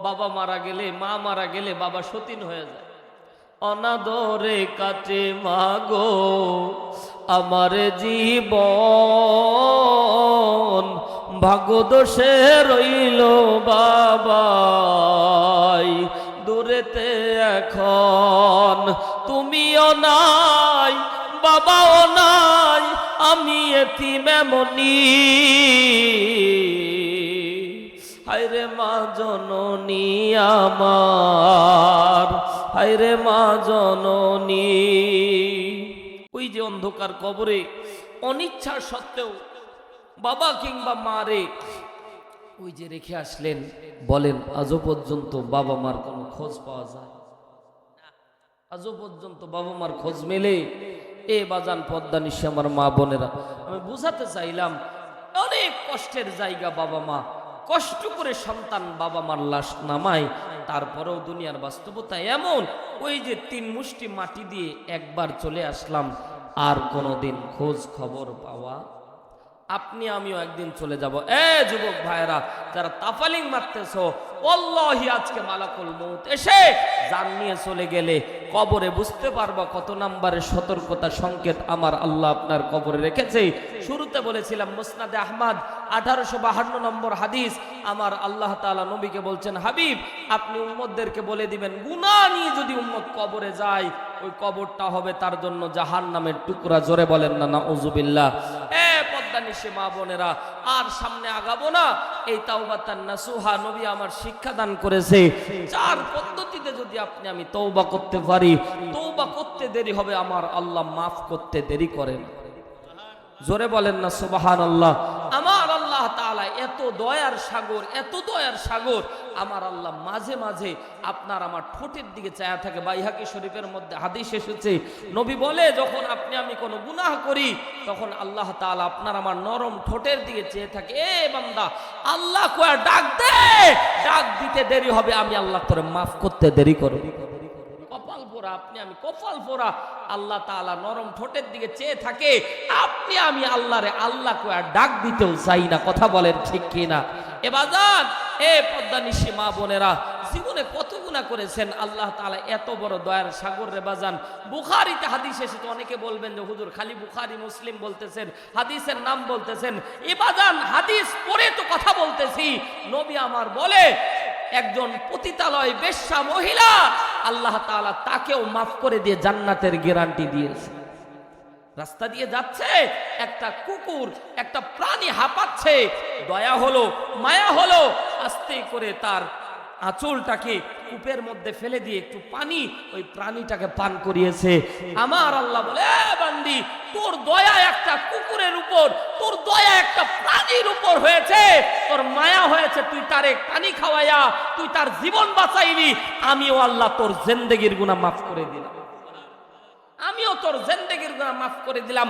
বাবা মারা গেলে, মা মারা গেলে বাবা সতীন হয়ে যায়। অনাদরে কাটে মাগো আমার জীবন, ভাগ্য দোষে রইল বাবাই দূরেতে এখন। তুমিও নাই, বাবাও নাই, আমি এতিম এমনি, হায়রে মা জননী আমার, হায়রে মা জননী। ওই যে অন্ধকার কবরে অনিচ্ছা সত্ত্বেও বাবা কিংবা মারে ওই যে রেখে আসলেন, বলেন আজও পর্যন্ত বাবা মার কোনো খোঁজ পাওয়া যায়? আজও পর্যন্ত বাবা মার খোঁজ মেলে? এ বাজান পদ্মা নিশি আমার মা বোনেরা, আমি বুঝাতে চাইলাম অনেক কষ্টের জায়গা বাবা মা, কষ্ট করে সন্তান বাবা মার লাশ নামায়, তারপরেও দুনিয়ার বাস্তবতা এমন, ওই যে 3 মুষ্টি মাটি দিয়ে একবার চলে আসলাম, আর কোনোদিন খোঁজ খবর পাওয়া। আপনি আমিও একদিন চলে যাব। যুবক ভাইরা যারা তাফালিং মারতেছো, আল্লাহি আজকে মালাকুল মউত এসে জান নিয়ে চলে গেলে কবরে বুঝতে পারবা কত নম্বরের সতর্কতা সংকেত আমার আল্লাহ আপনার কবরে রেখেছে। শুরুতে বলেছিলাম মুসনাদে আহমদ 1852 নম্বর হাদিস, আমার আল্লাহ তাআলা নবীকে বলছেন, হাবিব আপনি উম্মতদেরকে বলে দিবেন, গুনাহ নিয়ে যদি উম্মত কবরে যায় ওই কবরটা হবে তার জন্য জাহান্নামের টুকরা। জোরে বলেন না নাউজুবিল্লাহ। পদ্মা নিশি মা বোনেরা, আর সামনে আগাবো না। এই তাওবাতান নাসুহা নবী আমার শিক্ষা দান করেছে, 4 পদ্ধতিতে যদি আপনি আমি তওবা করতে পারি, তওবা করতে দেরি হবে, আমার আল্লাহ মাফ করতে দেরি করে না। জোরে বলেন না সুবহানাল্লাহ। আমার আল্লাহ তাআলা এত দয়ার সাগর, এত দয়ার সাগর, আমার আল্লাহ মাঝে মাঝে আপনার আমার ঠোঁটের দিকে চায়া থাকে। বাইহাকি শরীফের মধ্যে হাদিস এসেছে, নবী বলে যখন আপনি আমি কোনো গুনাহ করি তখন আল্লাহ তাআলা আপনার আমার নরম ঠোঁটের দিকে চেয়ে থাকে, এ বান্দা আল্লাহ কয়া ডাক দে, ডাক দিতে দেরি হবে, আমি আল্লাহ তোরে মাফ করতে দেরি করব। কপাল পোড়া, আপনি আমি কপাল পোড়া। আল্লাহ তাআলা নরম ঠোঁটের দিকে চেয়ে থাকে, আপনি আমি আল্লাহরে আল্লাহ কয়া ডাক দিতেও চাই না। কথা বলেন ঠিক কিনা? এ বাজান, এ পদ্মানিশি মা বোনেরা, জীবনে কত গুনাহ করেছেন, আল্লাহ তাআলা এত বড় দয়ার সাগর রে বাজান। বুখারীতে হাদিস এসেছে, অনেকে বলবেন যে হুজুর খালি বুখারী মুসলিম বলতেছেন, হাদিসের নাম বলতেছেন। এ বাজান, হাদিস পড়ে তো কথা বলতেছি। নবী আমার বলে একজন পতিতালয় বেশ্যা মহিলা, আল্লাহ তাআলা তাকেও মাফ করে দিয়ে জান্নাতের গ্যারান্টি দিয়েছে। রাস্তা দিয়ে যাচ্ছে, একটা কুকুর, একটা প্রাণী হাঁপাচ্ছে, দয়া হলো, মায়া হলো, আস্তে করে তার আঁচলটাকে কূপের মধ্যে ফেলে দিয়ে একটু পানি ওই প্রাণীটাকে পান করিয়েছে। আমার আল্লাহ বলে, এ বান্দি, তোর দয়া একটা কুকুরের উপর, তোর দয়া একটা প্রাণীর উপর হয়েছে, তোর মায়া হয়েছে, তুই তারে পানি খাওয়াইয়া তুই তার জীবন বাঁচাইলি, আমিও আল্লাহ তোর জিন্দেগির গুনাহ মাফ করে দিলাম, আমিও তোর জিন্দেগির গুনাহ মাফ করে দিলাম,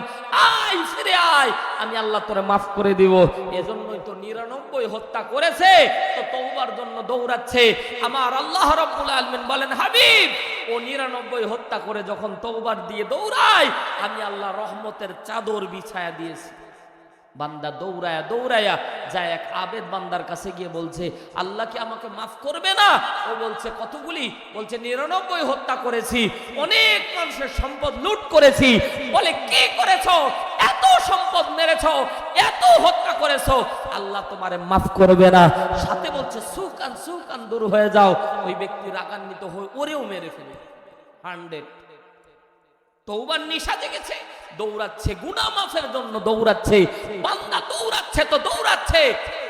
আয় ফিরে আয়, আমি আল্লাহ তোরে মাফ করে দিব। এজন্যই তো 99 হত্যা করেছে, তো তওবার জন্য দৌড়াচ্ছে। আমার আল্লাহ রাব্বুল আলামিন বলেন, হাবিব, ও 99 হত্যা করে যখন তওবার দিয়ে দৌড়ায়, আমি আল্লাহ রহমতের চাদর বিছায়া দিয়েছি। বান্দা দৌড়ায়া দৌড়ায়া যায় এক আবেদ বান্দার কাছে গিয়ে বলছে, আল্লাহ কি আমাকে মাফ করবে না? ও বলছে, কতগুলি? বলছে 99 হত্যা করেছি, অনেক মানুষের সম্পদ লুট করেছি। বলে, কি করেছো? এত সম্পদ মেরেছো, এত হত্যা করেছো, আল্লাহ তোমারে মাফ করবে না। সাথে বলছে, সুকান দূর হয়ে যাও। ওই ব্যক্তি রাগান্বিত হয়ে ওরেও মেরে ফেলে। 100 তওবার নিশা জেগেছে, দৌড়াচ্ছে গুনাহ মাফের জন্য, দৌড়াচ্ছে বান্দা, দৌড়াচ্ছে তো দৌড়াচ্ছে।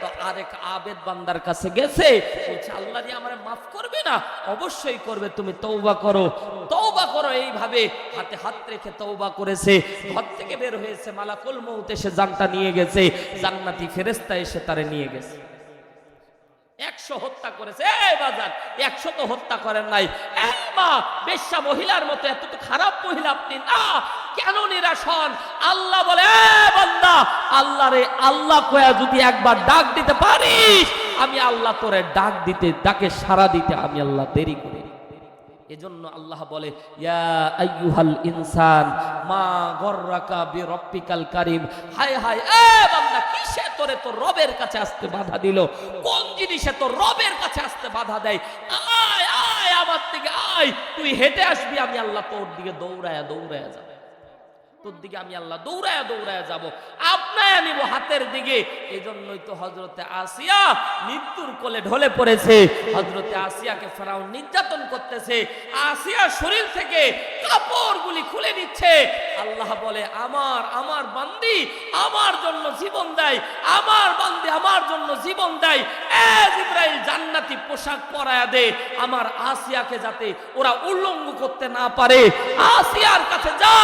তো আরেক আবেদ বান্দার কাছে গেছে, বলছে, আল্লাহ কি আমারে মাফ করবে না? অবশ্যই করবে, তুমি তওবা করো, তওবা করো। এইভাবে হাতে হাত রেখে তওবা করেছে। ঘর থেকে বের হয়েছে, মালাকুল মউত এসে জানটা নিয়ে গেছে, জান্নাতি ফেরেশতা এসে তারে নিয়ে গেছে। 100 হত্যা করেছে। এই বাজার 100 তো হত্যা করেন নাই। মা বেশ্যা মহিলার মতো এত তো খারাপ মহিলা আপনি না, কেন নিরাশ হন? আল্লাহ বলে, বান্দা, আল্লাহ রে আল্লাহ কয়া যদি একবার ডাক দিতে পারিস, আমি আল্লাহ তোরে ডাক দিতে, ডাকে সাড়া দিতে আমি আল্লাহ দেরি করি। এজন্য আল্লাহ বলে, ইয়া আইয়ুহাল ইনসান মা গররাকা বিরব্বিকাল কারীম। হায় হায়, এ বান্দা, কিসে তোরে তোর রবের কাছে আসতে বাধা দিল? কোন জিনিসে তোর রবের কাছে আসতে বাধা দেয়? আয় আয় আমার দিকে আয়, তুই হেঁটে আসবি, আমি আল্লাহ তোর দিকে দৌড়ায়া দৌড়ায়া যাব, তোর দিকে আমি আল্লাহ দৌড়ায়া দৌড়ায়া যাব, আপনায় নিব হাতের দিকে। এজন্যই তো হযরতে আসিয়া মৃত্যুর কোলে ঢলে পড়েছে। হযরতে আসিয়াকে ফেরাউন নির্যাতন করতেছে, আসিয়ার শরীর থেকে কাপড়গুলি খুলে নিচ্ছে। আল্লাহ বলে, আমার বান্দি আমার জন্য জীবন দেয়, আমার বান্দি আমার জন্য জীবন দেয়। এ জিবরাইল, জান্নাতি পোশাক পরায়া দে আমার আসিয়াকে, যাতে ওরা উল্লঙ্ঘ করতে না পারে। আসিয়ার কাছে যা।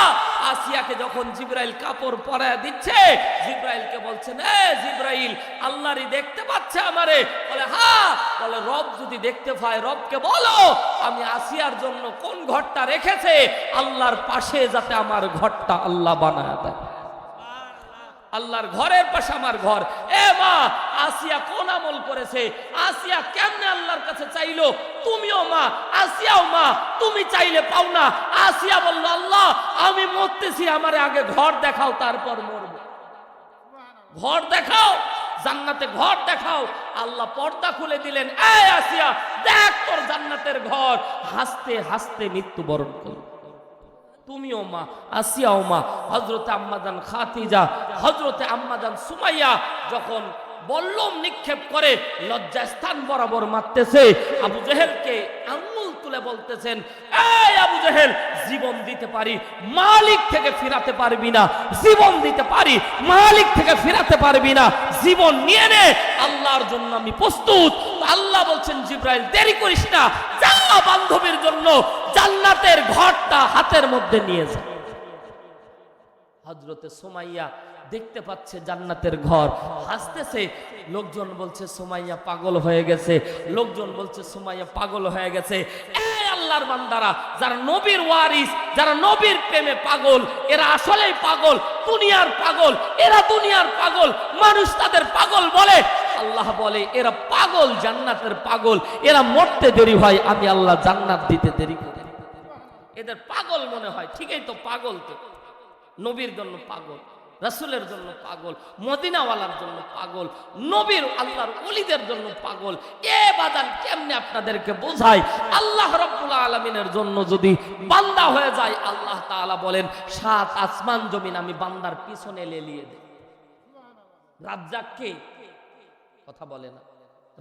আসিয়াকে যখন জিবরাইল কাপড় পরায়া দিচ্ছে, জিবরাইলকে বলছেন, এ জিবরাইল, আল্লাহরই দেখতে পাচ্ছে আমারে? বলে, হ্যাঁ। বলে, রব যদি দেখতে পায়, রবকে বলো আমি আসিয়ার জন্য কোন ঘরটা রেখেছে, আল্লাহর পাশে যাতে আমার ঘরটা আল্লাহ বানায় দেয়। আল্লাহর ঘরের পাশে আমার ঘর। এ মা, আসিয়া কোন আমল করেছে? আসিয়া কেমনে আল্লাহর কাছে চাইলো? তুমিও মা, আসিয়াও মা, তুমি চাইলে পাও না। আসিয়া বলল, আল্লাহ আমি মরতেছি, আমারে আগে ঘর দেখাও, তারপর মরব। ঘর দেখাও, জান্নাতে ঘর দেখাও। আল্লাহ পর্দা খুলে দিলেন, এই আসিয়া দেখ তোর জান্নাতের ঘর। হাসতে হাসতে মৃত্যুবরণ করল। তুমিও মা, আসিয়াও মা। হযরতে আম্মাজান খাদিজা, হযরতে আম্মাজান সুমাইয়া যখন বল্লম নিক্ষেপ করে লজ্জাস্থান বরাবর মারতেছে, আবু জেহেলকে আঙ্গুল তুলে বলতেছেন, এই আবু জেহেল, জীবন দিতে পারি, মালিক থেকে ফিরাতে পারবি না। জীবন দিতে পারি, মালিক থেকে ফিরাতে পারবি না। জীবন নিয়ে নে, আল্লাহর জন্য আমি প্রস্তুত। আল্লাহ বলছেন, জিবরাইল দেরি করিস না, যা বান্ধবীর জন্য জান্নাতের ঘরটা হাতের মধ্যে নিয়ে যা। হযরতে সুমাইয়া দেখতে পাচ্ছে জান্নাতের ঘর, হাসতেছে। লোকজন বলছে সুমাইয়া পাগল হয়ে গেছে, লোকজন বলছে সুমাইয়া পাগল হয়ে গেছে। এই আল্লাহর বান্দারা, যারা নবীর ওয়ারিস, যারা নবীর প্রেমে পাগল, এরা আসলেই পাগল, দুনিয়ার পাগল। এরা দুনিয়ার পাগল, মানুষ তাদের পাগল বলে। আল্লাহ বলে এরা পাগল, জান্নাতের পাগল। এরা মরতে দেরি হয়, আমি আল্লাহ জান্নাত দিতে দেরি করি। এদের পাগল মনে হয়, ঠিকই তো, পাগল তো। নবীর জন্য পাগল, রাসূলের জন্য পাগল, মদিনাওয়ালার জন্য পাগল, নবীর আল্লাহর ওলিদের জন্য পাগল। এ বাদান কেমনে আপনাদেরকে বোঝায়? আল্লাহ রাব্বুল আলামিনের জন্য যদি বান্দা হয়ে যায়, আল্লাহ তাআলা বলেন 7 আসমান জমিন আমি বান্দার পিছনে লেলিয়ে দেই। রাজ্জাক কে? কথা বলে না।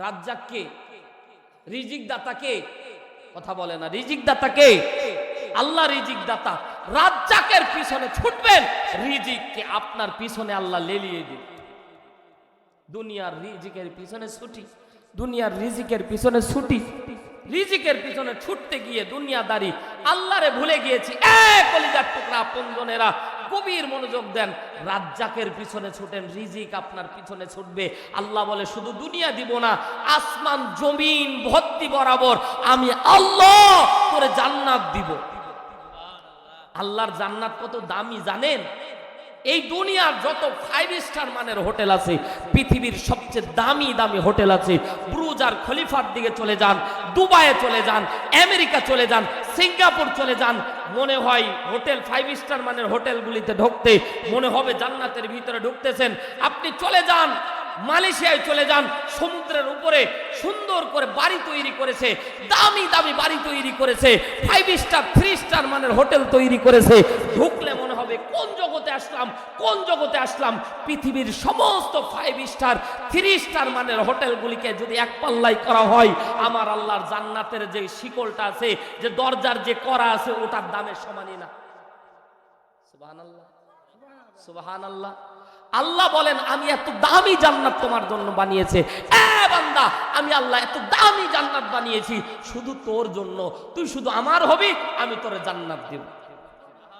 রাজ্জাক কে? রিজিক দাতা কে? কথা বলে না। রিজিক দাতা কে? আল্লাহ রিজিক দাতা। রাজ্জাকের পিছনে ছুটবেন, রিজিককে আপনার পিছনে আল্লাহ লেলিয়ে দিন। দুনিয়ার রিজিকের পিছনে ছুটি, দুনিয়ার রিজিকের পিছনে ছুটি, রিজিকের পিছনে ছুটতে গিয়ে দুনিয়াদারি, আল্লাহরে ভুলে গিয়েছি। কলিজার টুকরা আপনজনেরা, গভীর মনোযোগ দেন। রাজ্জাকের পিছনে ছুটেন, রিজিক আপনার পিছনে ছুটবে। আল্লাহ বলে শুধু দুনিয়া দিব না, আসমান জমিন ভর্তি বরাবর আমি আল্লাহ করে জান্নাত দিব। আল্লাহর জান্নাত কত দামি জানেন? এই দুনিয়ার যত 5 স্টার মানের হোটেল আছে, পৃথিবীর সবচেয়ে দামি দামি হোটেল আছে, বুর্জ আর খলিফার দিকে চলে যান, দুবাইয়ে চলে যান, আমেরিকা চলে যান, সিঙ্গাপুর চলে যান, মনে হয় হোটেল 5 স্টার মানের হোটেলগুলিতে ঢুকতে মনে হবে জান্নাতের ভিতরে ঢুকতেছেন। আপনি চলে যান মালয়েশিয়ায়, চলে যান, সমুদ্রের উপরে সুন্দর করে বাড়ি তৈরি করেছে, দামি দামি বাড়ি তৈরি করেছে, 5 স্টার 3 স্টার মানের হোটেল তৈরি করেছে। ঢুকলে মনে হবে কোন জগতে আসলাম, কোন জগতে আসলাম। পৃথিবীর সমস্ত 5 স্টার 3 স্টার মানের হোটেলগুলিকে যদি এক পাল্লায় করা হয়, আমার আল্লাহর জান্নাতের যে শিকলটা আছে, যে দরজার যে করা আছে, ওটার দামের সমানই না। সুবহানাল্লাহ, সুবহানাল্লাহ। আল্লাহ বলেন আমি এত দামি জান্নাত তোমার জন্য বানিয়েছি। বান্দা, আমি আল্লাহ এত দামি জান্নাত বানিয়েছি শুধু তোর জন্য। তুই শুধু আমার হবি, আমি তোর জান্নাত দেব।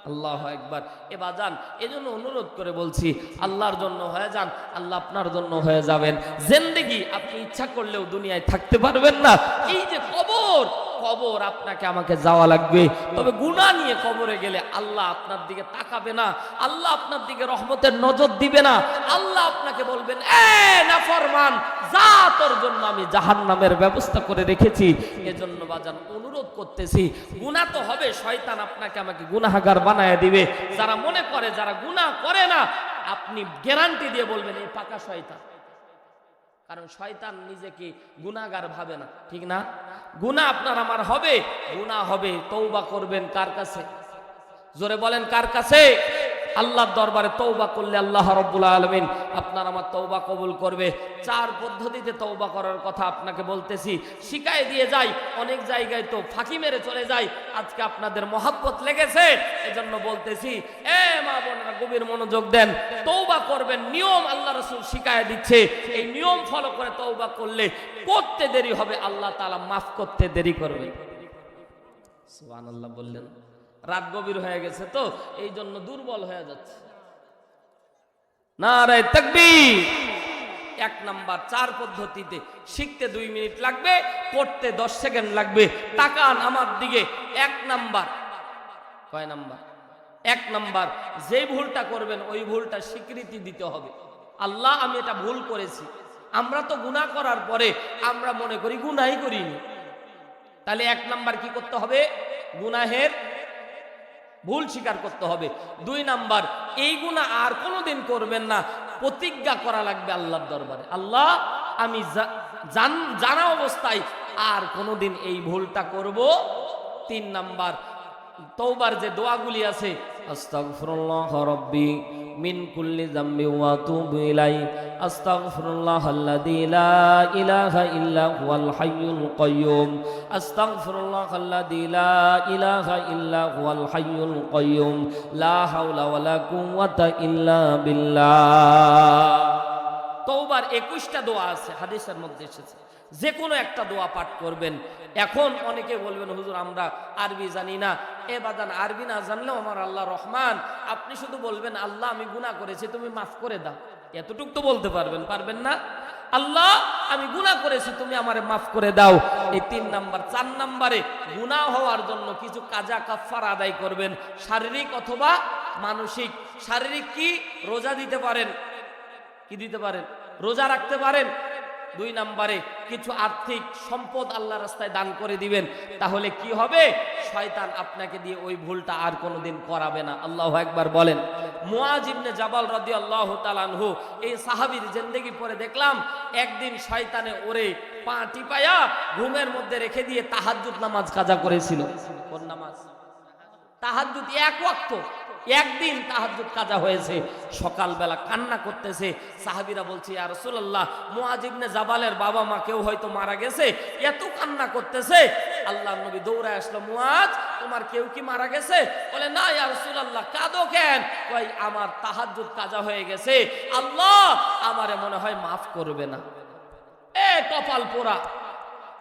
আল্লাহু আকবার। এ বাজান, এজন্য অনুরোধ করে বলছি, আল্লাহর জন্য হয়ে যান, আল্লাহ আপনার জন্য হয়ে যাবেন। জিন্দেগি আপনি ইচ্ছা করলেও দুনিয়ায় থাকতে পারবেন না। এই যে কবর, কবর আপনাকে আমাকে যাওয়া লাগবে। তবে গুনাহ নিয়ে কবরে গেলে আল্লাহ আপনার দিকে তাকাবে না, আল্লাহ আপনার দিকে রহমতের নজর দিবে না। আল্লাহ আপনাকে বলবেন, এ নাফরমান, যা, তোর জন্য আমি জাহান্নামের ব্যবস্থা করে রেখেছি। এজন্য বাজান অনুরোধ করতেছি, গুনাহ তো হবে, শয়তান আপনাকে আমাকে গুনাহগার বানায় দিবে। যারা মনে করে, যারা গুনাহ করে না, আপনি গ্যারান্টি দিয়ে বলবেন এই পাকা শয়তান। কারণ শয়তান নিজেকে গুনাহগার ভাবে না, ঠিক না? গুনাহ আপনার আমার হবে, গুনাহ হবে, তওবা করবেন কার কাছে? জোরে বলেন কার কাছে? আল্লাহর দরবারে তওবা করলে আল্লাহ রাব্বুল আলামিন আপনার আমার তওবা কবুল করবে। 4 পদ্ধতিতে তওবা করার কথা আপনাকে বলতেছি, শিখাই দিয়ে যাই। অনেক জায়গায় তো ফাঁকি মেরে চলে যায়। আজকে আপনাদের মহব্বত লেগেছে, এজন্য বলতেছি, মা বোনেরা গভীর মনোযোগ দেন। তওবা করবেন, নিয়ম আল্লাহ রাসূল শিখায় দিচ্ছে। এই নিয়ম ফলো করে তওবা করলে করতে দেরি হবে, আল্লাহ তাআলা মাফ করতে দেরি করবে। সুবহানাল্লাহ বললেন। রাত গভীর হয়ে গেছে তো এই জন্য দুর্বল হয়ে যাচ্ছে। নারে তাকবীর। 1 নাম্বার, 4 পদ্ধতিতে শিখতে 2 মিনিট লাগবে, পড়তে 10 সেকেন্ড লাগবে। তাকান আমার দিকে। 1 নাম্বার, কয় নাম্বার? 1 নাম্বার, যে ভুলটা করবেন ওই ভুলটা স্বীকৃতি দিতে হবে। আল্লাহ, আমি এটা ভুল করেছি। আমরা তো গুনাহ করার পরে আমরা মনে করি গুনাহই করিনি। তাহলে 1 নাম্বার কি করতে হবে? গুনাহের ভুল স্বীকার করতে হবে। 2 নাম্বার, এই গুনাহ আর কোনোদিন করবেন না, প্রতিজ্ঞা করা লাগবে আল্লাহর দরবারে, আল্লাহ আমি জানা অবস্থায় আর কোনোদিন এই ভুলটা করব। 3 নাম্বার, তওবার যে দোয়াগুলি আছে, আস্তাগফিরুল্লাহ রাব্বি মিন কুল্লি যামবি ওয়া আতুবু ইলাইহি, আস্তাগফিরুল্লাহাল্লাযী লা ইলাহা ইল্লা হুয়াল হাইয়ুল কাইয়্যুম, আস্তাগফিরুল্লাহাল্লাযী লা ইলাহা ইল্লা হুয়াল হাইয়ুল কাইয়্যুম, লা হাওলা ওয়ালা কুওয়াতা ইল্লা বিল্লাহ। তওবার 21টা দোয়া আছে, হাদিসের মধ্যে এসেছে। যে কোনো একটা দোয়া পাঠ করবেন। এখন অনেকে বলবেন হুজুর আমরা আরবি জানি না। এ বাদান, আরবি না জানলেও আমার আল্লাহ রহমান, আপনি শুধু বলবেন আল্লাহ আমি গুনাহ করেছি তুমি মাফ করে দাও, এতটুকু তো বলতে পারবেন, পারবেন না? আল্লাহ আমি গুনাহ করেছি তুমি আমারে মাফ করে দাও। এই 3 নাম্বার। 4 নাম্বারে গুনাহ হওয়ার জন্য কিছু কাজা কাফারা আদায় করবেন, শারীরিক অথবা মানসিক। শারীরিক কি? রোজা দিতে পারেন। কি দিতে পারেন? রোজা রাখতে পারেন। 2 নাম্বারে কিছু আর্থিক সম্পদ আল্লাহর রাস্তায় দান করে দিবেন। তাহলে কি হবে? শয়তান আপনাকে দিয়ে ওই ভুলটা আর কোনোদিন করাবে না। আল্লাহু আকবার বলেন। মুআজ ইবনে জাবাল রাদিয়াল্লাহু তাআলা আনহু, এই সাহাবীর জিন্দেগি পড়ে দেখলাম একদিন শয়তানে ওরে পা টিপায়া ঘুমের মধ্যে রেখে দিয়ে তাহাজ্জুদ নামাজ কাজা করেছিল। কোন নামাজ? তাহাজ্জুদ, 1 ওয়াক্ত। একদিন তাহাজ্জুদ কাজা হয়েছে, সকালবেলা কান্না করতেছে। সাহাবীরা বলছে ইয়া রাসূলুল্লাহ, মুআজ ইবনে জাবালের বাবা মা কেউ হয়তো মারা গেছে, এত কান্না করতেছে। আল্লাহর নবী দৌড়ায় আসলো, মুআজ তোমার কেউ কি মারা গেছে? বলে না ইয়া রাসূলুল্লাহ। কাঁদো কেন? কই আমার তাহাজ্জুদ কাজা হয়ে গেছে, আল্লাহ আমারে মনে হয় মাফ করবে না। এ কপাল পোড়া,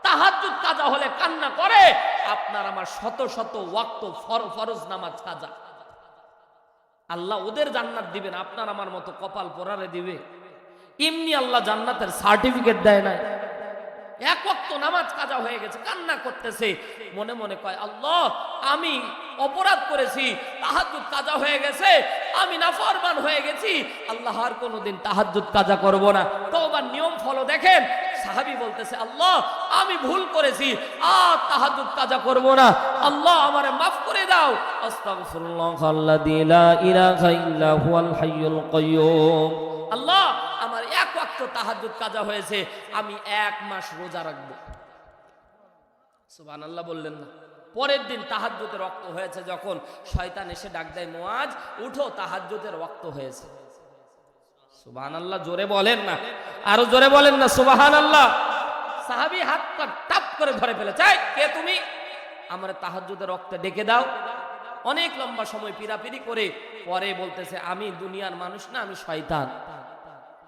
তাহাজ্জুদ কাজা হলে কান্না করে, আপনার আমার শত শত ওয়াক্ত ফরজ নামাজ কাজা। আল্লাহ ওদের জান্নাত দিবেন, আপনার আমার মতো কপাল পোড়ারে দিবে? এমনি আল্লাহ জান্নাতের সার্টিফিকেট দেয় না। 1 ওয়াক্ত নামাজ কাজা হয়ে গেছে, কান্না করতেছে, মনে মনে কয় আল্লাহ আমি অপরাধ করেছি, তাহাজ্জুদ কাজা হয়ে গেছে, আমি নাফরমান হয়ে গেছি, আল্লাহ আর কোনোদিন তাহাজ্জুদ কাজা করব না। তওবার নিয়ম ফলো দেখেন। সাহাবী বলতেছে আল্লাহ আমি ভুল করেছি, আর তাহাজ্জুদ কাজা করব না, আল্লাহ আমারে maaf করে দাও। আস্তাগফিরুল্লাহাল্লাযী লা ইলাহা ইল্লা হুয়াল হাইয়ুল কাইয়্যুম। আল্লাহ আমার 1 ওয়াক্ত তাহাজ্জুদ কাজা হয়েছে, আমি 1 মাস রোজা রাখবো। সুবহানাল্লাহ বললেন না? পরের দিন তাহাজ্জুদের ওয়াক্ত হয়েছে, যখন শয়তান এসে ডাক দেয় মুআজ উঠো তাহাজ্জুদের ওয়াক্ত হয়েছে। সুবহানাল্লাহ জোরে বলেন না, আরো জোরে বলেন না সুবহানাল্লাহ। সাহাবী হাত পা টাপ করে ধরে ফেলেছে, এই কে তুমি? আমারে তাহাজ্জুদের ওয়াক্তে ডেকে দাও। অনেক লম্বা সময় পিরাপিরি করে পরে বলতেছে আমি দুনিয়ার মানুষ না, আমি শয়তান।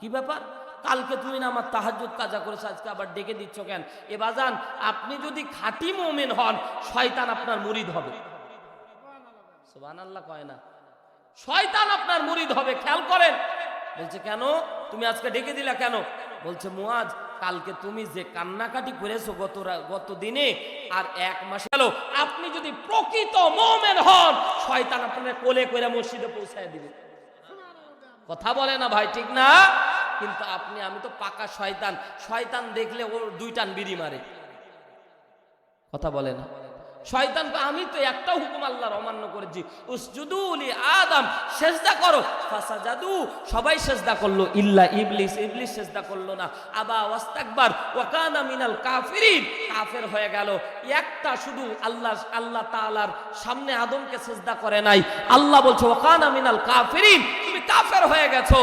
কি ব্যাপার? কালকে তুমি না আমার তাহাজ্জুদ কাজা করেছো, আজকে আবার ডেকে দিচ্ছ কেন? এ বাজান, আপনি যদি খাঁটি মুমিন হন, শয়তান আপনার মুরিদ হবে। সুবহানাল্লাহ কয় না? শয়তান আপনার মুরিদ হবে। খেয়াল করেন। বলছে কেন তুমি আজকে ডেকে দিলা কেন? বলছে মুআজ কালকে তুমি যে কান্নাকাটি করেছো গত দিনে, আর 1 মাস গেল, আপনি যদি প্রকৃত মুমিন হন, শয়তান আপনাকে কোলে করে মসজিদে পৌঁছায় দিবে। কথা বলে না ভাই, ঠিক না? কিন্তু আমি তো পাকা শয়তান। শয়তান দেখলে ওর 2 টান বিড়ি মারে। কথা বলে না? শয়তান আমি তো একটা হুকুম আল্লাহর অমান্য করেছি, উসজুদু লি আদম, সিজদা করো। ফাসাজাদু, সবাই সিজদা করলো ইল্লা ইবলিস। ইবলিস সিজদা করলো না। আবা ওয়াস্তাকবার ওয়া কানা মিনাল কাফিরিন, কাফের হয়ে গেল। একটা শুধু আল্লাহ তাআলার সামনে আদমকে সিজদা করে নাই। আল্লাহ বলছে ওয়া কানা মিনাল কাফিরিন, তুমি কাফের হয়ে গেছো।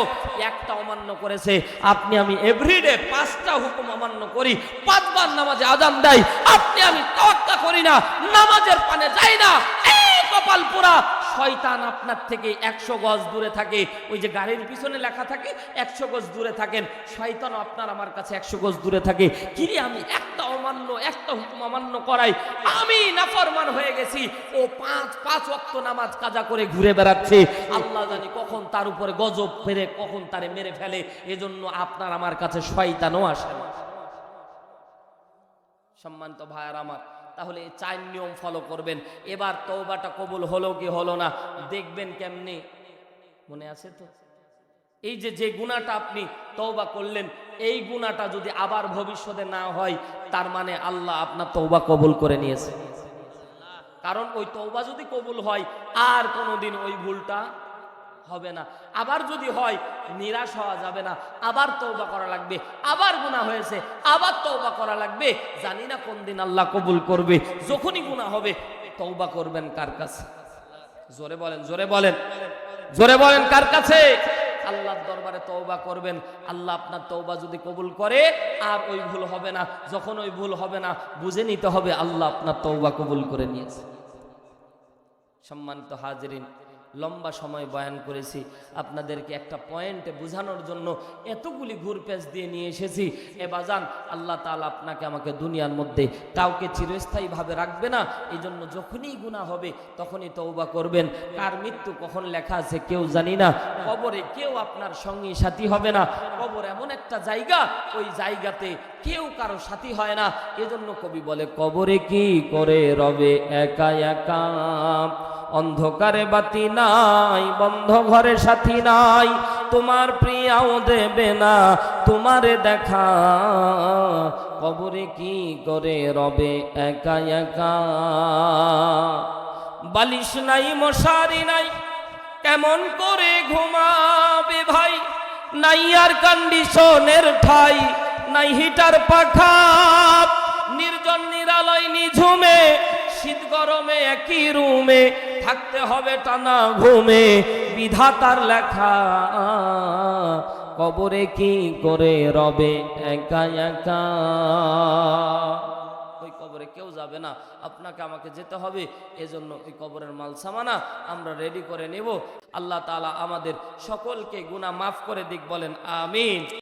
একটা অমান্য করেছে। আমি এভরিডে 5টা হুকুম অমান্য করি, 5 বার নামাজে আযান দেই, আমি তাওয়াক্কা করি না, নামাজের পানে যাই না। এই কপাল পোড়া, শয়তান আপনার থেকে 100 গজ দূরে থাকে। ওই যে গাড়ির পিছনে লেখা থাকে 100 গজ দূরে থাকেন, শয়তানও আপনার আমার কাছে 100 গজ দূরে থাকে। কিরে আমি একটা হুকুম অমান্য করাই, আমি নাফরমান হয়ে গেছি। ও 5 ওয়াক্ত নামাজ কাজা করে ঘুরে বেড়াচ্ছে। আল্লাহ জানি কখন তার উপরে গজব ফেরে, কখন তারে মেরে ফেলে। এজন্য আপনার আমার কাছে শয়তানও আসে না। সম্মানিত ভাইয়ার আমার, তাহলে এই 4 নিয়ম ফলো করবেন। এবার তওবাটা কবুল হলো কি হলো না দেখবেন কেমনে, মনে আছে তো? এই যে গুনাহটা আপনি তওবা করলেন, এই গুনাহটা যদি আবার ভবিষ্যতে না হয়, তার মানে আল্লাহ আপনার তওবা কবুল করে নিয়েছে। কারণ ওই তওবা যদি কবুল হয়, আর কোনোদিন ওই ভুলটা হবে না। আবার যদি হয়, নিরাশ হওয়া যাবে না, আবার তওবা করা লাগবে। আবার গুনাহ হয়েছে, আবার তওবা করা লাগবে। জানি না কোন দিন আল্লাহ কবুল করবে। যখনই গুনাহ হবে, তওবা করবেন কার কাছে? জোরে বলেন, জোরে বলেন, জোরে বলেন, কার কাছে? আল্লাহর দরবারে তওবা করবেন। আল্লাহ আপনার তওবা যদি কবুল করে, আর ওই ভুল হবে না। যখন ওই ভুল হবে না, বুঝে নিতে হবে আল্লাহ আপনার তওবা কবুল করে নিয়েছে। সম্মানিত হাজিরিন, লম্বা সময় বয়ান করেছি, আপনাদেরকে একটা পয়েন্টে বোঝানোর জন্য এতগুলি ঘুরপ্যাচ দিয়ে নিয়ে এসেছি। এ বাজান, আল্লাহ তাআলা আপনাকে আমাকে দুনিয়ার মধ্যে কাউকে চিরস্থায়ীভাবে রাখবে না, এই জন্য যখনই গুনাহ হবে তখনই তওবা করবেন। কার মৃত্যু কখন লেখা আছে কেউ জানি না, কবরে কেউ আপনার সঙ্গী সাথী হবে না। কবর এমন একটা জায়গা, ওই জায়গাতে কেউ কারো সাথী হয় না। এজন্য কবি বলে, কবরে কি করে রবে একা একা, অন্ধকারে বাতি নাই, বন্ধ ঘরে সাথী নাই, তোমার প্রিয়াও দেবে না তোমারে দেখা, কবরে কি করে রবে একা একা। বালিশ নাই মশারি নাই, কেমন করে ঘুমাবে ভাই, নাই আর কন্ডিশনের ঠাই, নাই হিটার পাখা, নির্জন নিরালয় নিঝুমে, শীত গরমে একই রুমে, থাকতে হবে টানা ঘুমে, বিধাতার লেখা, কবরে কি করে রবে একা একা। ওই কবরে কেউ যাবে না, আপনাকে আমাকে যেতে হবে। এজন্য ওই কবরের মাল সামানা আমরা রেডি করে নেব। আল্লাহ তাআলা আমাদের সকলকে গুনাহ মাফ করে দিক, বলেন আমিন।